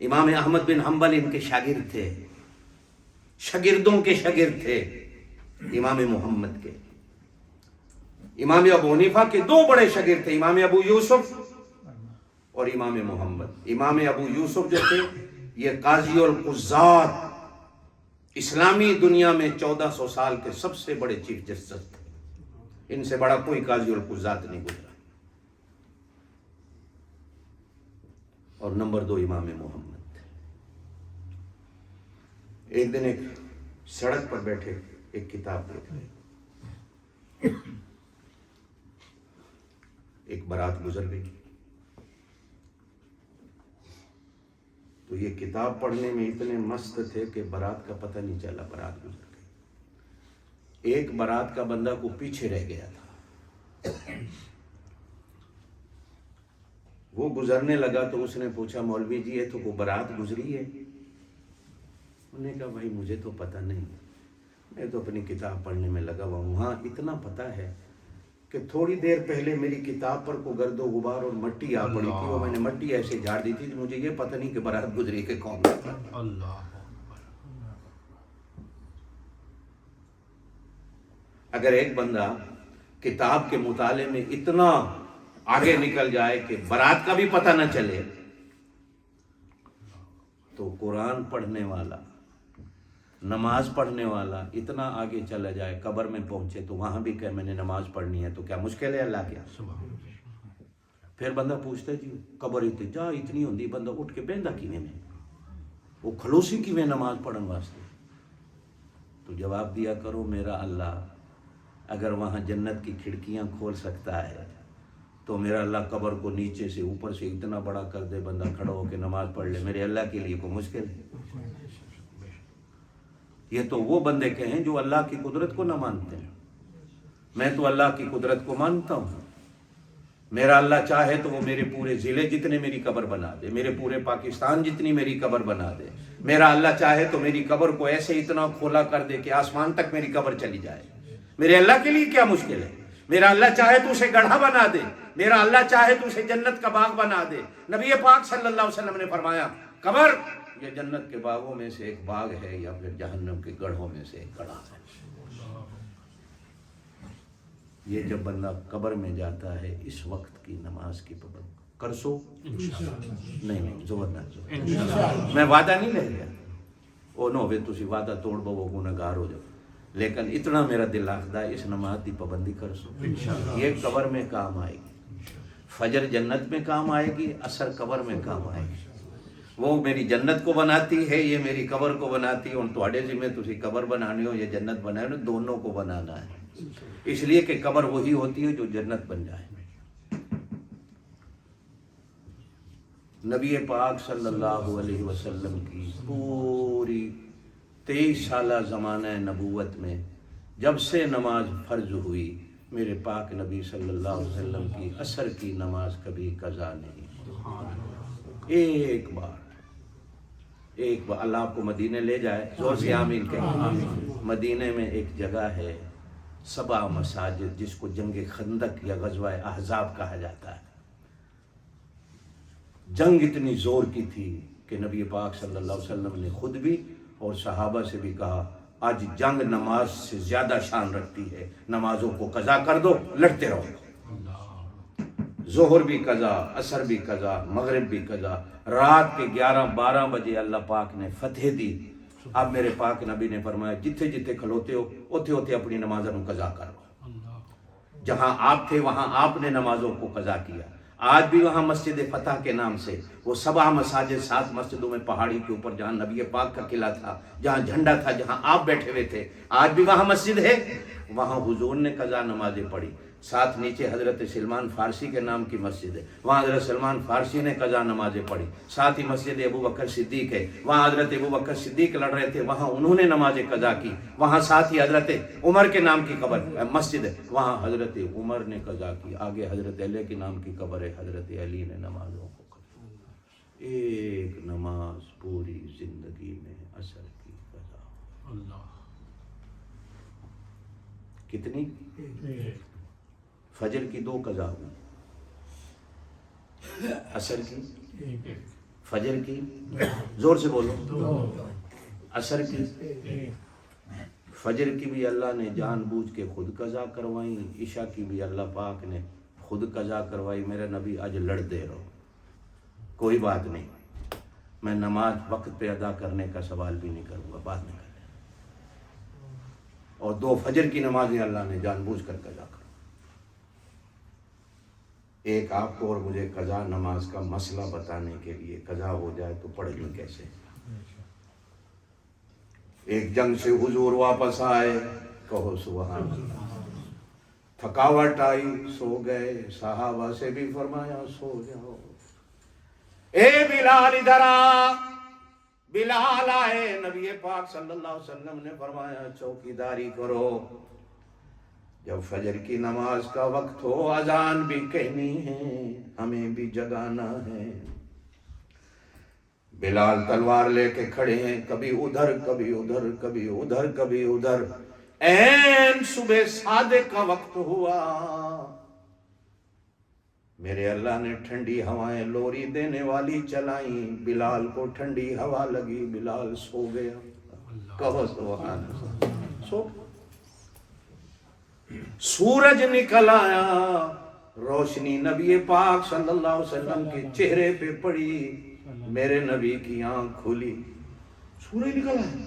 امام احمد بن حنبل ان کے شاگرد تھے، شاگردوں کے شاگرد تھے امام محمد کے۔ امام ابو حنیفہ کے 2 بڑے شاگرد تھے، امام ابو یوسف اور امام محمد۔ امام ابو یوسف جو تھے یہ قاضی القضات، اسلامی دنیا میں 1400 سال کے سب سے بڑے چیف جسٹس تھے، ان سے بڑا کوئی قاضی القضات نہیں گزرا۔ اور نمبر 2 امام محمد تھے۔ ایک دن ایک سڑک پر بیٹھے ایک کتاب دیکھ رہے، ایک بارات گزر گئی، تو یہ کتاب پڑھنے میں اتنے مست تھے کہ بارات کا پتہ نہیں چلا، بارات گزر گئی۔ ایک بارات کا بندہ کو پیچھے رہ گیا تھا، وہ گزرنے لگا تو اس نے پوچھا مولوی جی یہ تو وہ بارات گزری ہے؟ انہوں نے کہا بھائی مجھے تو پتہ نہیں، میں تو اپنی کتاب پڑھنے میں لگا ہوا ہوں۔ ہاں اتنا پتہ ہے کہ تھوڑی دیر پہلے میری کتاب پر کو گرد و غبار اور مٹی آ پڑی تھی، وہ میں نے مٹی ایسے جھاڑ دی تھی، مجھے یہ پتہ نہیں کہ بارات گزری کہ کون تھا۔ اگر ایک بندہ کتاب کے مطالعے میں اتنا آگے نکل جائے کہ بارات کا بھی پتہ نہ چلے، تو قرآن پڑھنے والا، نماز پڑھنے والا اتنا آگے چلا جائے، قبر میں پہنچے تو وہاں بھی کہ میں نے نماز پڑھنی ہے، تو کیا مشکل ہے اللہ کیا؟ پھر بندہ پوچھتا ہے جی قبر جا اتنی ہوندی، بندہ اٹھ کے بہندا کیویں میں، وہ کھلوسی کیویں نماز پڑھن واسطے؟ تو جواب دیا کرو میرا اللہ اگر وہاں جنت کی کھڑکیاں کھول سکتا ہے تو میرا اللہ قبر کو نیچے سے اوپر سے اتنا بڑا کر دے، بندہ کھڑا ہو کے نماز پڑھ لے، میرے اللہ کے لیے کوئی مشکل ہے؟ یہ تو وہ بندے کہیں جو اللہ کی قدرت کو نہ مانتے ہیں، میں تو اللہ کی قدرت کو مانتا ہوں۔ میرا اللہ چاہے تو وہ میرے پورے ضلع جتنے میری قبر بنا دے، میرے پورے پاکستان جتنی میری قبر بنا دے۔ میرا اللہ چاہے تو میری قبر کو ایسے اتنا کھولا کر دے کہ آسمان تک میری قبر چلی جائے، میرے اللہ کے لیے کیا مشکل ہے؟ میرا اللہ چاہے تو اسے گڑھا بنا دے، میرا اللہ چاہے تو اسے جنت کا باغ بنا دے۔ نبی پاک صلی اللہ علیہ وسلم نے فرمایا قبر یہ جنت کے باغوں میں سے ایک باغ ہے یا پھر جہنم کے گڑھوں میں سے ایک گڑھا ہے۔ یہ جب بندہ قبر میں جاتا ہے اس وقت کی نماز کی پابند کر سو نہیں زبردست، میں وعدہ نہیں لے گیا وہ نہ ہوئے تسی وعدہ توڑ بو وہ گناہگار ہو جاؤ، لیکن اتنا میرا دل آخدہ ہے اس نماز دی پابندی کر سو، یہ قبر میں کام آئے گی، فجر جنت میں کام آئے گی، عصر قبر میں کام آئے گی۔ وہ میری جنت کو بناتی ہے، یہ میری قبر کو بناتی ہے، ان تواڈے ذمہ تسی قبر بنانے ہو یا جنت بنانے ہو، دونوں کو بنانا ہے، اس لیے کہ قبر وہی ہوتی ہے جو جنت بن جائے۔ نبی پاک صلی اللہ علیہ وسلم کی پوری 23 سالہ زمانہ نبوت میں جب سے نماز فرض ہوئی، میرے پاک نبی صلی اللہ علیہ وسلم کی عصر کی نماز کبھی قضا نہیں، ایک بار اللہ آپ کو مدینے لے جائے، زور سے آمین کہیں۔ مدینے میں ایک جگہ ہے 7 مساجد جس کو جنگ خندق یا غزوہ احزاب کہا جاتا ہے۔ جنگ اتنی زور کی تھی کہ نبی پاک صلی اللہ علیہ وسلم نے خود بھی اور صحابہ سے بھی کہا آج جنگ نماز سے زیادہ شان رکھتی ہے، نمازوں کو قضا کر دو، لڑتے رہو، ظہر بھی قضا، عصر بھی قضا، مغرب بھی قضا۔ رات کے 11-12 بجے اللہ پاک نے فتح دی۔ اب میرے پاک نبی نے فرمایا جتھے جتھے کھلوتے ہو اوتھے اوتھے اپنی نمازوں قضا کرو، جہاں آپ تھے وہاں آپ نے نمازوں کو قضا کیا، آج بھی وہاں مسجد فتح کے نام سے وہ 7 مساجد 7 مسجدوں میں پہاڑی کے اوپر جہاں نبی پاک کا قلعہ تھا، جہاں جھنڈا تھا، جہاں آپ بیٹھے ہوئے تھے، آج بھی وہاں مسجد ہے، وہاں حضور نے قضا نمازیں پڑھی۔ ساتھ نیچے حضرت سلمان فارسی کے نام کی مسجد ہے، وہاں حضرت سلمان فارسی نے قضا نمازیں پڑھی۔ ساتھ ہی مسجد ابو بکر صدیق ہے، وہاں حضرت ابو بکر صدیق لڑ رہے تھے، وہاں انہوں نے نمازیں قضا کی۔ وہاں ساتھ ہی حضرت عمر کے نام کی قبر مسجد ہے، وہاں حضرت عمر نے قضا کی۔ آگے حضرت علی کے نام کی قبر ہے، حضرت علی نے نمازوں کو قضا۔ ایک نماز پوری زندگی میں اثر کی قضا۔ اللہ کتنی؟ فجر کی 2 قضا ہوئی، عصر کی، فجر کی، زور سے بولو، عصر کی، فجر کی بھی اللہ نے جان بوجھ کے خود قضا کروائی، عشاء کی بھی اللہ پاک نے خود قضا کروائی۔ میرے نبی آج لڑتے رہو، کوئی بات نہیں، میں نماز وقت پہ ادا کرنے کا سوال بھی نہیں کروں گا، بعد میں کریں۔ اور 2 فجر کی نمازیں اللہ نے جان بوجھ کر قضا کر۔ ایک آپ کو اور مجھے قضا نماز کا مسئلہ بتانے کے لیے، قضا ہو جائے تو پڑھیں کیسے۔ ایک جنگ سے حضور واپس آئے، کہو سبحان اللہ، تھکاوٹ آئی، سو گئے، صحابہ سے بھی فرمایا سو جاؤ۔ اے بلال ادھر آ، بلال آئے، نبی پاک صلی اللہ علیہ وسلم نے فرمایا چوکیداری کرو، جب فجر کی نماز کا وقت ہو اذان بھی کہنی ہے، ہمیں بھی جگانا ہے۔ بلال تلوار لے کے کھڑے ہیں، کبھی ادھر کبھی ادھر، کبھی ادھر کبھی ادھر۔ این صبح صادق کا وقت ہوا، میرے اللہ نے ٹھنڈی ہوائیں لوری دینے والی چلائیں، بلال کو ٹھنڈی ہوا لگی، بلال سو گیا۔ کہو سبحان اللہ، سو۔ سورج نکل آیا، روشنی نبی پاک صلی اللہ علیہ وسلم کے چہرے پہ پڑی، میرے نبی کی آنکھ کھلی، سورج نکل آیا،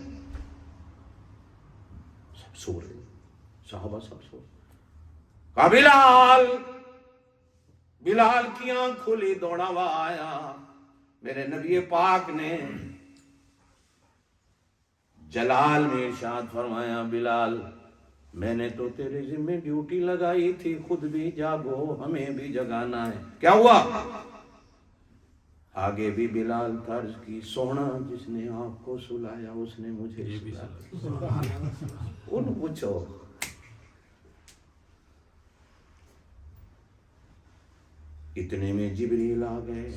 سب سو رہے، صحابہ سب سو۔ کہا بلال، بلال کی آنکھ کھلی، دوڑا ہوا آیا، میرے نبی پاک نے جلال میں ارشاد فرمایا، بلال میں نے تو تیرے ذمہ ڈیوٹی لگائی تھی، خود بھی جاگو، ہمیں بھی جگانا ہے۔ کیا ہوا؟ آگے بھی بلال طرز کی، سونا جس نے آپ کو سلایا اس نے مجھے سلایا۔ ان پوچھو، اتنے میں جبریل آ گئے،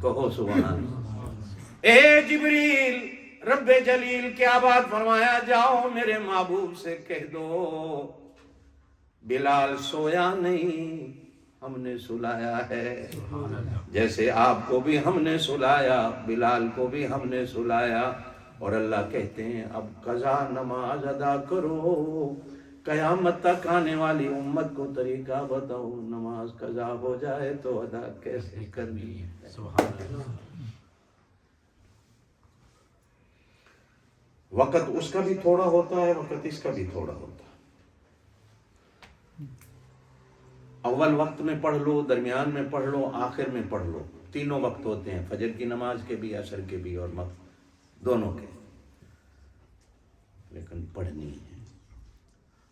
کہو سبحان اللہ۔ اے جبریل، رب جلیل کیا بات فرمایا، جاؤ میرے محبوب سے کہہ دو بلال سویا نہیں، ہم نے سلایا ہے، جیسے آپ کو بھی ہم نے سلایا، بلال کو بھی ہم نے سلایا۔ اور اللہ کہتے ہیں اب قضا نماز ادا کرو، قیامت تک آنے والی امت کو طریقہ بتاؤ، نماز قضا ہو جائے تو ادا کیسے کرنی ہے۔ سبحان اللہ۔ وقت اس کا بھی تھوڑا ہوتا ہے، وقت اس کا بھی تھوڑا ہوتا ہے۔ اول وقت میں پڑھ لو، درمیان میں پڑھ لو، آخر میں پڑھ لو، تینوں وقت ہوتے ہیں، فجر کی نماز کے بھی، عصر کے بھی، اور مغرب دونوں کے، لیکن پڑھنی ہے۔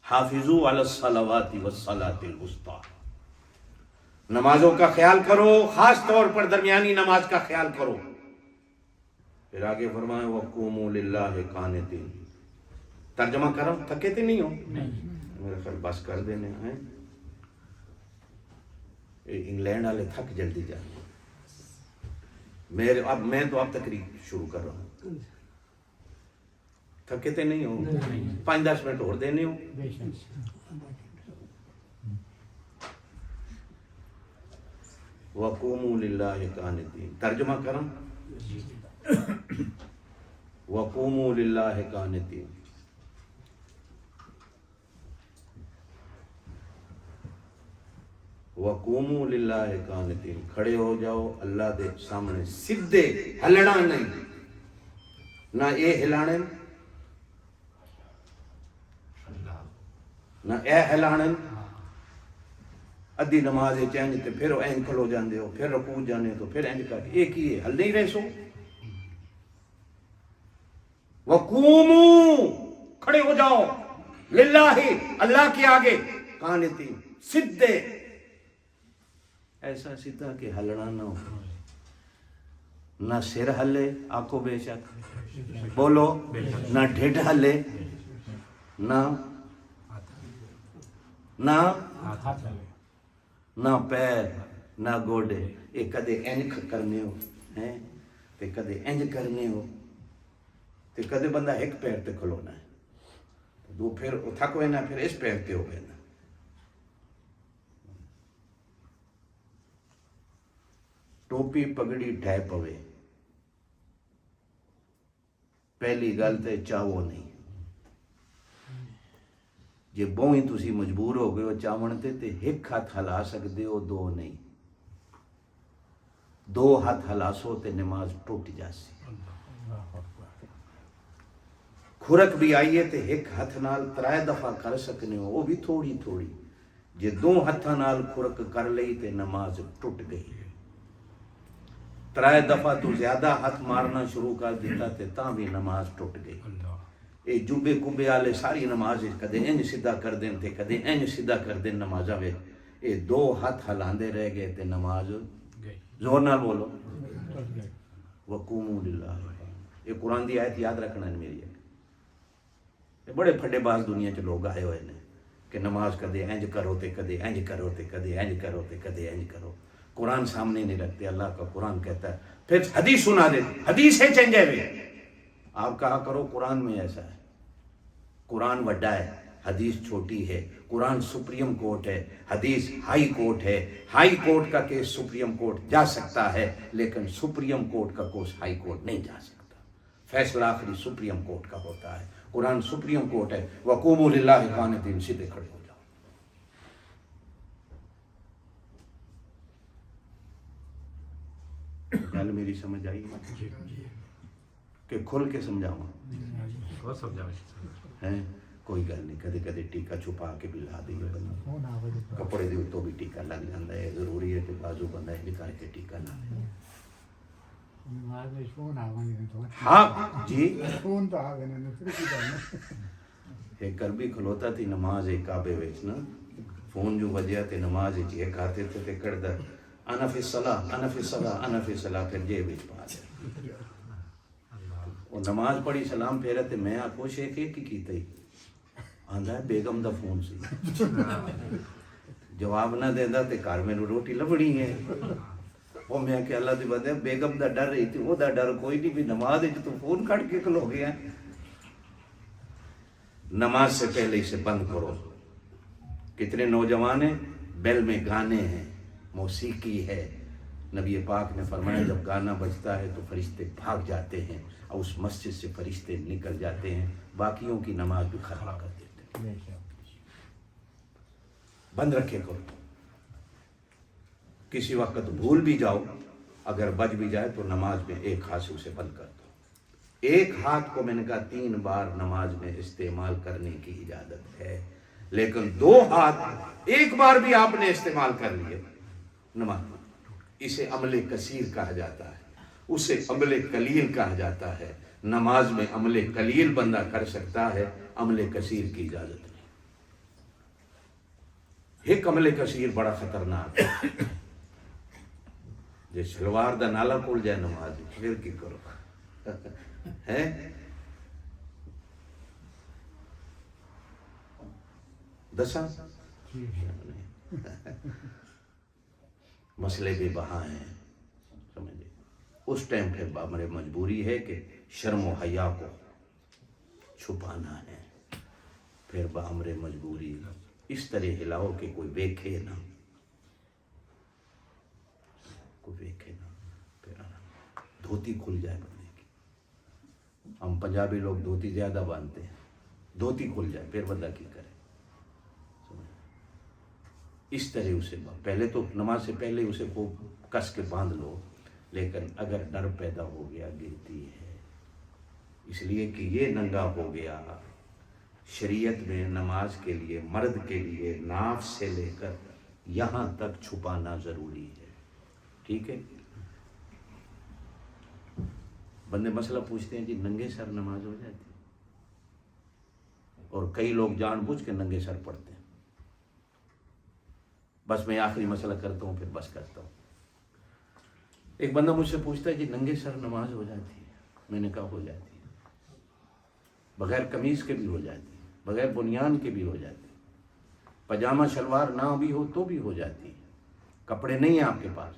حافظوا علی الصلوات والصلاۃ الوسطی، نمازوں کا خیال کرو، خاص طور پر درمیانی نماز کا خیال کرو۔ پھر آگے فرمایا وَقُومُوا لِلَّهِ قَانِتِينَ۔ ترجمہ کرو، تھکے تھے نہیں ہو؟ میرے خیال بس کر دینے ہیں، انگلینڈ والے تھک جلدی جاتے ہیں، میں تو اب تقریر شروع کر رہا ہوں۔ تھکے تھے نہیں ہو؟ 5-10 منٹ اور دینے ہو۔ وَقُومُوا لِلَّهِ قَانِتِينَ، ترجمہ کرو، وَقُومُوا لِلَّهِ قَانِتِينَ۔ وَقُومُوا لِلَّهِ قَانِتِينَ، کھڑے ہو جاؤ اللہ دے سامنے سدھے، ہلڑا نہیں، نہ اے ہلانے نہ اے ہلانے، ادھی نماز چینج تے پھر اینج کھلو جاندے ہو، پھر رکوع جانے تو پھر اینج کر کے ایک ہی ہے، ہل نہیں رہے سو. وقوموا، کھڑے ہو جاؤ، للہ، اللہ کے آگے، قانتین، سدھے، ایسا سیدھا کہ ہلنا نہ ہو، نہ سر ہلے، آنکھوں بے شک، بولو، نہ ڈھڈ ہلے، نہ پیر، نہ گوڑے. یہ کدے انج کرنے ہو ہیں تے کدے انج کرنے ہو تے کدے بندہ ایک پیر تے کھلونا ہے، دو پھر تھک وینا، پھر اس پیر تے ہو وینا. ٹوپی پگڑی ڈھے پوے، پہلی گل تے چاہو نہیں. جے بوئیں تسی مجبور ہو گئے ہو چاون تے ایک ہاتھ ہلا سکدے ہو، دو نہیں. دو ہاتھ ہلاسو تے نماز ٹوٹ جاسی. کھرک بھی آئیے تے ایک ہاتھ نال 3 دفعہ کر سکنے ہو، وہ بھی تھوڑی تھوڑی. جے 2 ہاتھاں نال کھرک کر لئی تے نماز ٹوٹ گئی. 3 دفعہ تو زیادہ ہاتھ مارنا شروع کر دیتا تے تاں بھی نماز ٹوٹ گئی. اے جبے کبے والے ساری نماز کدے انج سیدھا کر دین تے کدے انج سیدھا کر دین نمازاں وچ. اے 2 ہاتھ ہلاندے رہ گئے تے نماز زور نال بولو، وقوموا للہ. یہ قرآن دی آیت یاد رکھنا ہے میری. یہ بڑے پھڈے باز دنیا چ لوگ آئے ہوئے نے کہ نماز کدے انج کرو تے کدے انج کرو تے کدے انج کرو تے کدے انج کرو. قرآن سامنے نہیں رکھتے. اللہ کا قرآن کہتا ہے، پھر حدیث سنا دیتے، حدیث ہے چینج ہے. آپ کہا کرو قرآن میں ایسا ہے. قرآن وڈا ہے، حدیث چھوٹی ہے. قرآن سپریم کورٹ ہے، حدیث ہائی کورٹ ہے. ہائی کورٹ کا کیس سپریم کورٹ جا سکتا ہے، لیکن سپریم کورٹ کا کیس ہائی کورٹ نہیں جا سکتا. فیصلہ آخری سپریم کورٹ کا ہوتا ہے. قرآن سپریم کورٹ ہے. وقوموا للہ قانتین، سیدھے کھڑے ہو جاؤ. گل میری سمجھ آئی کہ کھل کے سمجھاؤں ہیں؟ کوئی گل نہیں. کدے کدے ٹیکا چھپا کے بھی لا دئیے بندہ، کپڑے دے اتوں بھی ٹیکا لگ جاتا ہے. ضروری ہے کہ بازو بندہ یہ کر کے ٹیکا لا لے. ہاں جی، ایک کربی کھلوتا تھی نماز ایک کعبے وچ نا، فون جو وجیا تے نماز وچ ایک ہاتھ تے کڑدا انا فی الصلاۃ انا فی الصلاۃ انا فی الصلاۃ، پھر جیب وچ پا دے. وہ نماز پڑھی سلام پھیرا تے میں آکھو شیخ کی کیتا ہی آندا ہے بیگم دا فون سی. جواب نہ دیندا تے گھر مینوں روٹی لبنی ہے. وہ میں کہ اللہ دی بندے بیگم دا ڈر رہی تھی، وہ دا ڈر کوئی نہیں بھی نماز وچ تو فون کٹ کے کھلو گیا. نماز سے پہلے اسے بند کرو. کتنے نوجوان ہیں بیل میں گانے ہیں، موسیقی ہے. نبی پاک نے فرمایا جب گانا بجتا ہے تو فرشتے بھاگ جاتے ہیں اور اس مسجد سے فرشتے نکل جاتے ہیں، باقیوں کی نماز بھی خراب کر دیتے ہیں. بند رکھے کرو. کسی وقت بھول بھی جاؤ، اگر بج بھی جائے تو نماز میں ایک ہاتھ سے اسے بند کر دو. ایک ہاتھ کو میں نے کہا 3 بار نماز میں استعمال کرنے کی اجازت ہے، لیکن 2 ہاتھ ایک بار بھی آپ نے استعمال کر لیے نماز. اسے عمل کثیر کہا جاتا ہے، اسے عمل قلیل کہا جاتا ہے. نماز میں عمل قلیل بندہ کر سکتا ہے، عمل کثیر کی اجازت نہیں. ایک عمل کثیر بڑا خطرناک ہے. جے شلوار دا نالا کھل جائے نماز پھر کی کرو ہے. دساں مسئلے بھی بہا ہیں سمجھے. اس ٹائم پھر ہماری مجبوری ہے کہ شرم و حیا کو چھپانا ہے. پھر بامر مجبوری اس طرح ہلاؤ کہ کوئی دیکھے نہ، کوئی دیکھے نہ. پھر دھوتی کھل جائے بندے کی. ہم پنجابی لوگ دھوتی زیادہ باندھتے ہیں. دھوتی کھل جائے پھر بندہ کی کرے. اس طرح اسے پہلے تو نماز سے پہلے اسے کو کس کے باندھ لو، لیکن اگر ڈر پیدا ہو گیا گرتی ہے. اس لیے کہ یہ ننگا ہو گیا. شریعت میں نماز کے لیے مرد کے لیے ناف سے لے کر یہاں تک چھپانا ضروری ہے. ٹھیک ہے. بندے مسئلہ پوچھتے ہیں جی ننگے سر نماز ہو جاتی ہے؟ اور کئی لوگ جان بوجھ کے ننگے سر پڑھتے ہیں. بس میں آخری مسئلہ کرتا ہوں پھر بس کرتا ہوں. ایک بندہ مجھ سے پوچھتا ہے جی ننگے سر نماز ہو جاتی ہے؟ میں نے کہا ہو جاتی ہے. بغیر قمیض کے بھی ہو جاتی ہے, بغیر بنیان کے بھی ہو جاتی ہے, پاجامہ شلوار نہ بھی ہو تو بھی ہو جاتی ہے. کپڑے نہیں ہیں آپ کے پاس,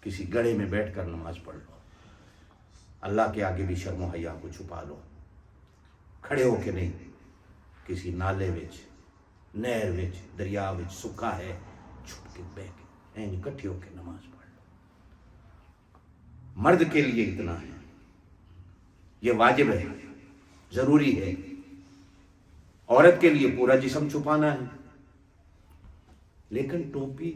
کسی گڑھے میں بیٹھ کر نماز پڑھ لو. اللہ کے آگے بھی شرم و حیا کو چھپا لو. کھڑے ہو کے نہیں, کسی نالے وچ, نہر وچ, دریا وچ سکھا ہے, چھپ کے بہ کے این اکٹھے ہو کے نماز پڑھ لو. مرد کے لیے اتنا ہے, یہ واجب ہے, ضروری ہے. عورت کے لیے پورا جسم چھپانا ہے. لیکن ٹوپی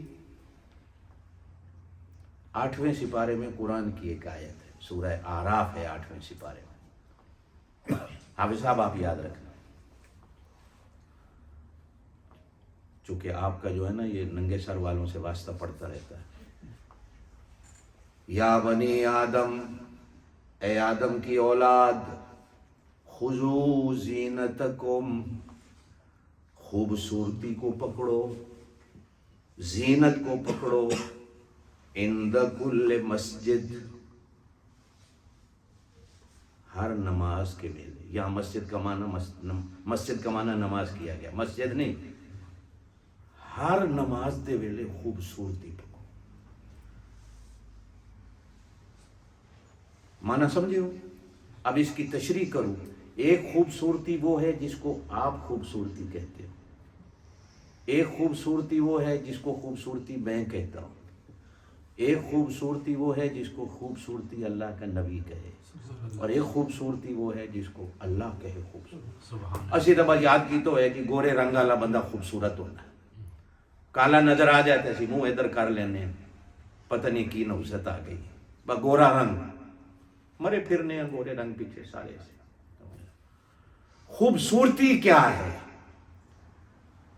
8ویں سپارے میں قرآن کی ایک آیت ہے, سورہ اعراف ہے 8ویں سپارے میں. حافظ صاحب آپ یاد رکھنا, چونکہ آپ کا جو ہے نا یہ ننگے سر والوں سے واسطہ پڑتا رہتا ہے. یا بنی آدم, اے آدم کی اولاد, خذو زینتکم, خوبصورتی کو پکڑو, زینت کو پکڑو, عند کل مسجد, ہر نماز کے ویلے. یہاں مسجد کا معنی نماز کیا گیا, مسجد نہیں. ہر نماز دے ویلے خوبصورتی پکڑو. معنی سمجھے ہو؟ اب اس کی تشریح کروں. ایک خوبصورتی وہ ہے جس کو آپ خوبصورتی کہتے ہو, ایک خوبصورتی وہ ہے جس کو خوبصورتی میں کہتا ہوں, ایک خوبصورتی وہ ہے جس کو خوبصورتی اللہ کا نبی کہے, اور ایک خوبصورتی وہ ہے جس کو اللہ کہے خوبصورت. اسی دفعہ یاد کی تو ہے کہ گورے رنگ والا بندہ خوبصورت ہونا ہے, کالا نظر آ جاتا ہے, منہ ادھر کر لینے, پتہ نہیں کی نوزت آ گئی, بس گورا رنگ, مرے پھرنے ہیں گورے رنگ پیچھے سارے سے. خوبصورتی کیا ہے؟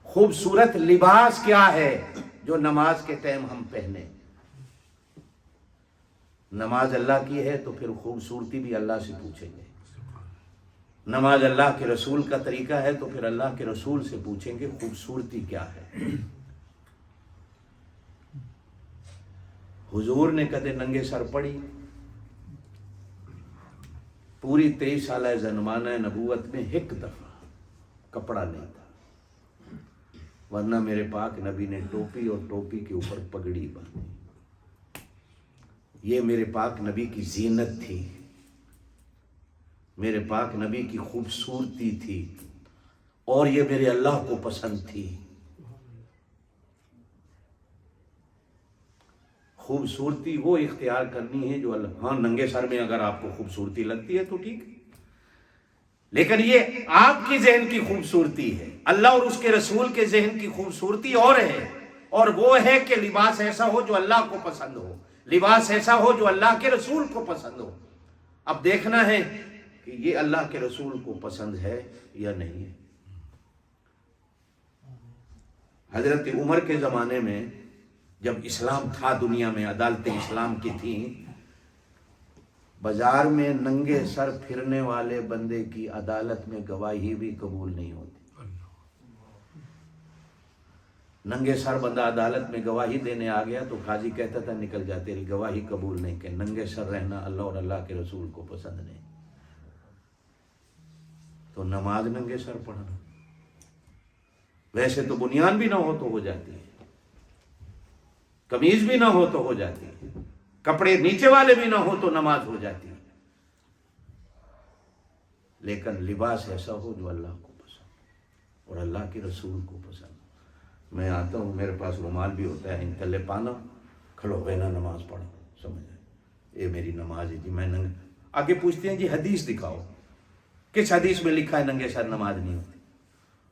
خوبصورت لباس کیا ہے جو نماز کے ٹائم ہم پہنے؟ نماز اللہ کی ہے تو پھر خوبصورتی بھی اللہ سے پوچھیں گے. نماز اللہ کے رسول کا طریقہ ہے تو پھر اللہ کے رسول سے پوچھیں گے خوبصورتی کیا ہے. حضور نے کدے ننگے سر پڑھی؟ پوری 23 سالہ زمانہ نبوت میں ایک دفعہ کپڑا نہیں تھا, ورنہ میرے پاک نبی نے ٹوپی اور ٹوپی کے اوپر پگڑی باندھی. یہ میرے پاک نبی کی زینت تھی, میرے پاک نبی کی خوبصورتی تھی, اور یہ میرے اللہ کو پسند تھی. خوبصورتی وہ اختیار کرنی ہے جو اللہ, ہاں ننگے سر میں اگر آپ کو خوبصورتی لگتی ہے تو ٹھیک ہے, لیکن یہ آپ کی ذہن کی خوبصورتی ہے. اللہ اور اس کے رسول کے ذہن کی خوبصورتی اور ہے, اور وہ ہے کہ لباس ایسا ہو جو اللہ کو پسند ہو, لباس ایسا ہو جو اللہ کے رسول کو پسند ہو. اب دیکھنا ہے کہ یہ اللہ کے رسول کو پسند ہے یا نہیں ہے. حضرت عمر کے زمانے میں جب اسلام تھا دنیا میں, عدالتیں اسلام کی تھیں, بازار میں ننگے سر پھرنے والے بندے کی عدالت میں گواہی بھی قبول نہیں ہوتی. ننگے سر بندہ عدالت میں گواہی دینے آ گیا تو قاضی کہتا تھا نکل جا, تیری گواہی قبول نہیں, کہ ننگے سر رہنا اللہ اور اللہ کے رسول کو پسند نہیں. تو نماز ننگے سر پڑھنا, ویسے تو بنیان بھی نہ ہو تو ہو جاتی ہے, قمیض بھی نہ ہو تو ہو جاتی ہے, کپڑے نیچے والے بھی نہ ہو تو نماز ہو جاتی ہے, لیکن لباس ایسا ہو جو اللہ کو پسند اور اللہ کے رسول کو پسند. میں آتا ہوں, میرے پاس رومال بھی ہوتا ہے, ان تلے پانا, کھڑو گئے نا نماز پڑھو, سمجھ یہ میری نماز ہے جی. میں آگے پوچھتے ہیں جی حدیث دکھاؤ, کس حدیث میں لکھا ہے ننگے سر نماز نہیں ہوتی؟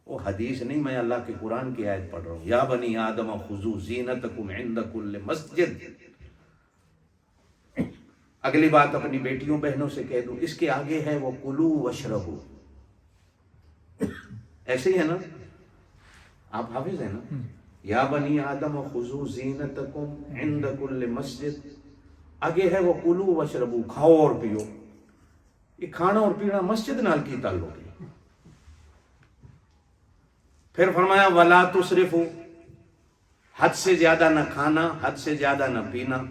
وہ حدیث نہیں, میں اللہ کے قرآن کی آیت پڑھ رہا ہوں. یا بنی آدم خذوا زینتکم عند کل مسجد. اگلی بات اپنی بیٹیوں بہنوں سے کہہ دوں, اس کے آگے ہے وہ کلوا واشربوا. ایسے ہی ہے نا, آپ حافظ ہیں نا, یا بنی آدم خذوا زینتکم عند کل مسجد، آگے ہے وہ کلو وشربو، کھاؤ اور پیو. یہ کھانا اور پینا مسجد نال کی تعلق ہے. پھر فرمایا ولا تسرفوا، حد سے زیادہ نہ کھانا، حد سے زیادہ نہ پینا.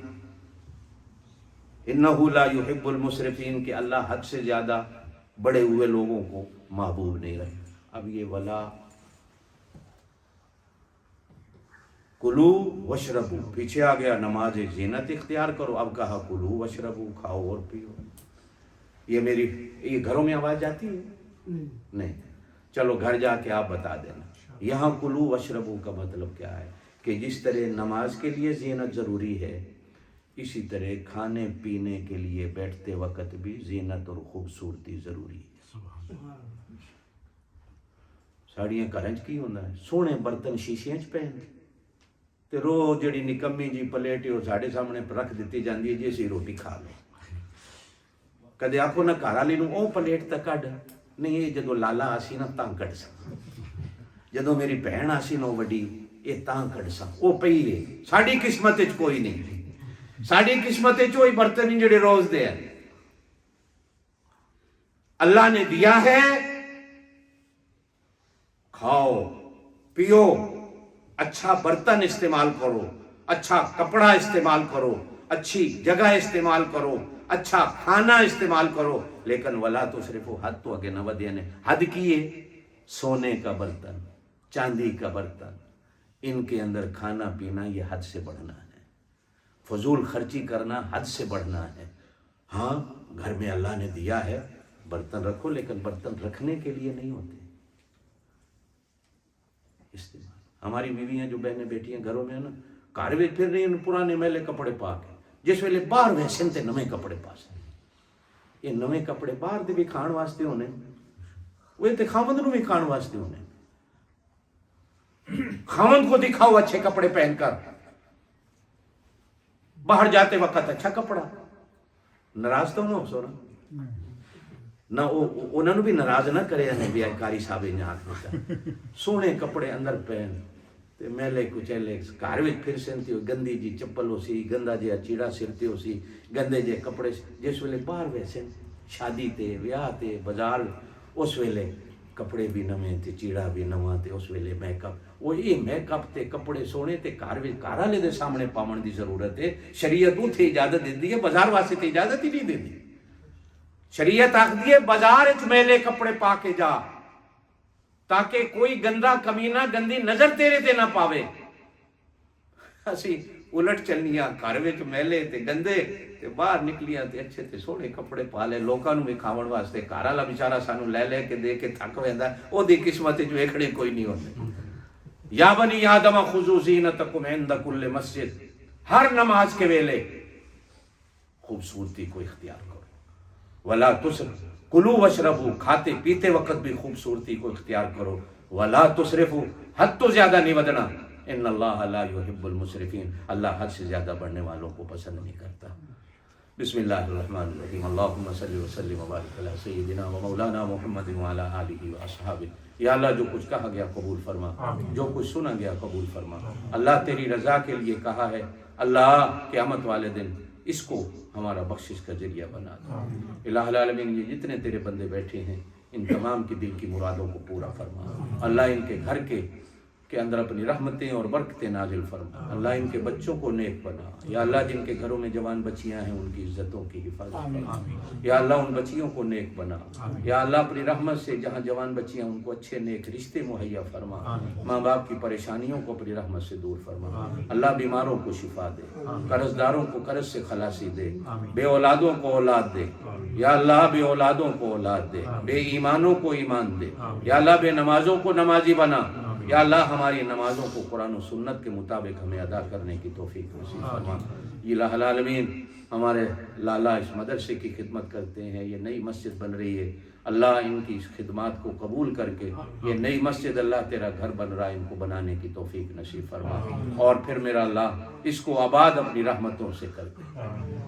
انہ لا یحب المسرفین، کہ اللہ حد سے زیادہ بڑے ہوئے لوگوں کو محبوب نہیں رہے. اب یہ ولا کلو وشربو پیچھے آ گیا، نماز زینت اختیار کرو. اب کہا کلو وشربو، کھاؤ اور پیو. یہ گھروں میں آواز جاتی ہے؟ نہیں. چلو گھر جا کے آپ بتا دینا. یہاں کلو وشربو کا مطلب کیا ہے کہ جس طرح نماز کے لیے زینت ضروری ہے، اسی طرح کھانے پینے کے لیے بیٹھتے وقت بھی زینت اور خوبصورتی ضروری ہے. ساڑیاں کرنج کی ہونا ہے، سونے برتن شیشیاں چ پہن تے روز جڑی نکمی جی پلیٹ وہ ساڑھے سامنے رکھ دیتی جاندی ہے جی اسی روٹی کھا لو. کدے آکھو نہ گھر والی نوں او پلیٹ تے کڈ، نہیں یہ جدو لالا آسی نا تاں کڈ سا، جدو میری بہن آسی نو وڈی یہ تاں کڈ سا. او پئی ہے ساڈی قسمت وچ کوئی نہیں. ساڈی قسمت وچ وہی برتن جڑے روز دے ہیں. اللہ نے دیا ہے، کھاؤ پیو، اچھا برتن استعمال کرو، اچھا کپڑا استعمال کرو، اچھی جگہ استعمال کرو، اچھا کھانا استعمال کرو. لیکن ولا تسرفوا، حد تو اگے نہ ودے نے. حد کیے سونے کا برتن، چاندی کا برتن، ان کے اندر کھانا پینا یہ حد سے بڑھنا ہے. فضول خرچی کرنا حد سے بڑھنا ہے. ہاں گھر میں اللہ نے دیا ہے برتن رکھو، لیکن برتن رکھنے کے لیے نہیں ہوتے استعمال. ہماری بیویاں جو بہنیں بیٹی ہیں گھروں میں ہیں نا، گھر میں پھر نہیں پرانے میلے کپڑے پا کے، جس ویلے باہر ویسے تے نویں کپڑے پاس. یہ نویں کپڑے باہر دے بھی کھان واسطے ہونے، وہ تے خاوند نو بھی کھان واسطے ہونے. خاوند کو دکھاؤ اچھے کپڑے پہن کر، باہر جاتے وقت اچھا کپڑا. ناراض تو نہ ہو سو نہ انہوں نے بھی ناراض نہ کرے بیاکاری صاحب نے آکھ دیتا. سونے کپڑے اندر پہن تے میلے کچیلے گھر وچ پھر سنتی ہو، گندی جی چپل ہو سی، گندا جہا چیڑا سرتے ہو سی، گندے جے کپڑے. جس ویلے باہر ویسے شادی تے ویاہ تے بازار، اس ویلے کپڑے بھی نویں تے چیڑا بھی نواں تے اس ویلے میک اپ. وہ یہ میک اپ تے کپڑے سونے تے گھر والے دے سامنے پاون دی ضرورت ہے. شریعت اتھے اجازت دیندی ہے، بازار واسطے تے اجازت ہی نہیں دیندی. شریعت آخدی ہے بازار وچ میلے کپڑے پا کے جا، تاکہ کوئی گندا کمینہ گندی نظر تیرے تے نہ پاوے. اسی الٹ چلنیاں، گھر وچ میلے تے گندے تے باہر نکلیاں تے اچھے تے سونے کپڑے پا لے لوکاں نوں وکھاون واسطے. گھر والا بیچارہ سانوں لے لے کے دے کے تھک ویندا، او دی قسمت وچ ویکھنے کوئی نہیں ہوندے. یا بنی آدم خذوا زینتکم عند کل مسجد، ہر نماز کے ویلے خوبصورتی کو اختیار کرو. ولا تسرفوا کلو وشربو، کھاتے پیتے وقت بھی خوبصورتی کو اختیار کرو. ولا تسرفوا، حد تو زیادہ نہیں ودنا. ان اللہ لا یحب المسرفین، اللہ حد سے زیادہ بڑھنے والوں کو پسند نہیں کرتا. بسم اللہ الرحمن الرحیم. اللہم صلی وسلم وبارک علی سیدنا و مولانا محمد وعلی آلہ واصحابہ. یا اللہ جو کچھ کہا گیا قبول فرما، جو کچھ سنا گیا قبول فرما. اللہ تیری رضا کے لیے کہا ہے، اللہ قیامت والے دن اس کو ہمارا بخشش کا ذریعہ بنا دے. الہ العالمین یہ جتنے تیرے بندے بیٹھے ہیں ان تمام کی دل کی مرادوں کو پورا فرما. اللہ ان کے گھر کے اندر اپنی رحمتیں اور برکتیں نازل فرما. اللہ ان کے بچوں کو نیک بنا. یا اللہ جن کے گھروں میں جوان بچیاں ہیں ان کی عزتوں کی حفاظت فرما. یا اللہ ان بچیوں کو نیک بنا. یا اللہ اپنی رحمت سے جہاں جوان بچیاں ان کو اچھے نیک رشتے مہیا فرما. ماں باپ کی پریشانیوں کو اپنی رحمت سے دور فرما. اللہ بیماروں کو شفا دے، قرض داروں کو قرض سے خلاصی دے، بے اولادوں کو اولاد دے. یا اللہ بے اولادوں کو اولاد دے، بے ایمانوں کو ایمان دے. یا اللہ بے نمازوں کو نمازی بنا. یا اللہ ہماری نمازوں کو قرآن و سنت کے مطابق ہمیں ادا کرنے کی توفیق نصیب فرما. الہ العالمین ہمارے لالا اس مدرسے کی خدمت کرتے ہیں، یہ نئی مسجد بن رہی ہے، اللہ ان کی اس خدمات کو قبول کر کے یہ نئی مسجد اللہ تیرا گھر بن رہا ہے، ان کو بنانے کی توفیق نصیب فرما، اور پھر میرا اللہ اس کو آباد اپنی رحمتوں سے کر دے۔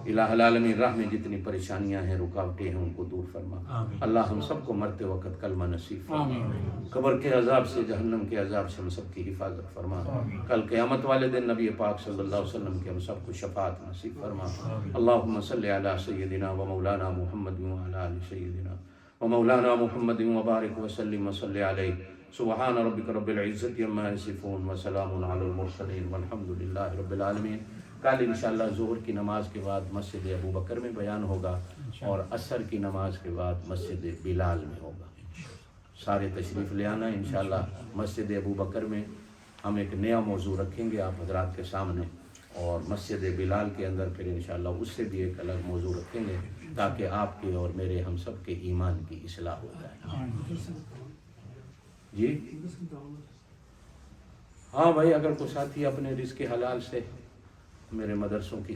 الہ العالمین راہ میں جتنی پریشانیاں ہیں، رکاوٹیں ہیں، ان کو دور فرما۔ اللہ ہم سب کو مرتے وقت کلمہ نصیب فرما، قبر کے عذاب سے، جہنم کے عذاب سے ہم سب کی حفاظت فرما، کل قیامت والے دن نبی پاک صلی اللہ علیہ وسلم کے ہم سب کو شفاعت نصیب فرما۔ اللہم صلی علی سیدنا و مولانا محمد وعلی آل سیدنا ومولانا محمد وبارک وسلم وصلی علیہ۔ سبحان ربک رب العزت عما یصفون وسلام علی المرسلین والحمد للہ رب العالمین۔ کل انشاءاللہ ظہر کی نماز کے بعد مسجد ابو بکر میں بیان ہوگا، اور عصر کی نماز کے بعد مسجد بلال میں ہوگا۔ سارے تشریف لے آنا انشاءاللہ۔ مسجد ابو بکر میں ہم ایک نیا موضوع رکھیں گے آپ حضرات کے سامنے، اور مسجد بلال کے اندر پھر انشاءاللہ اس سے بھی ایک الگ موضوع رکھیں گے، تاکہ آپ کے اور میرے ہم سب کے ایمان کی اصلاح ہو جائے۔ جی ہاں بھائی، اگر کوئی ساتھی اپنے رزق حلال سے میرے مدرسوں کی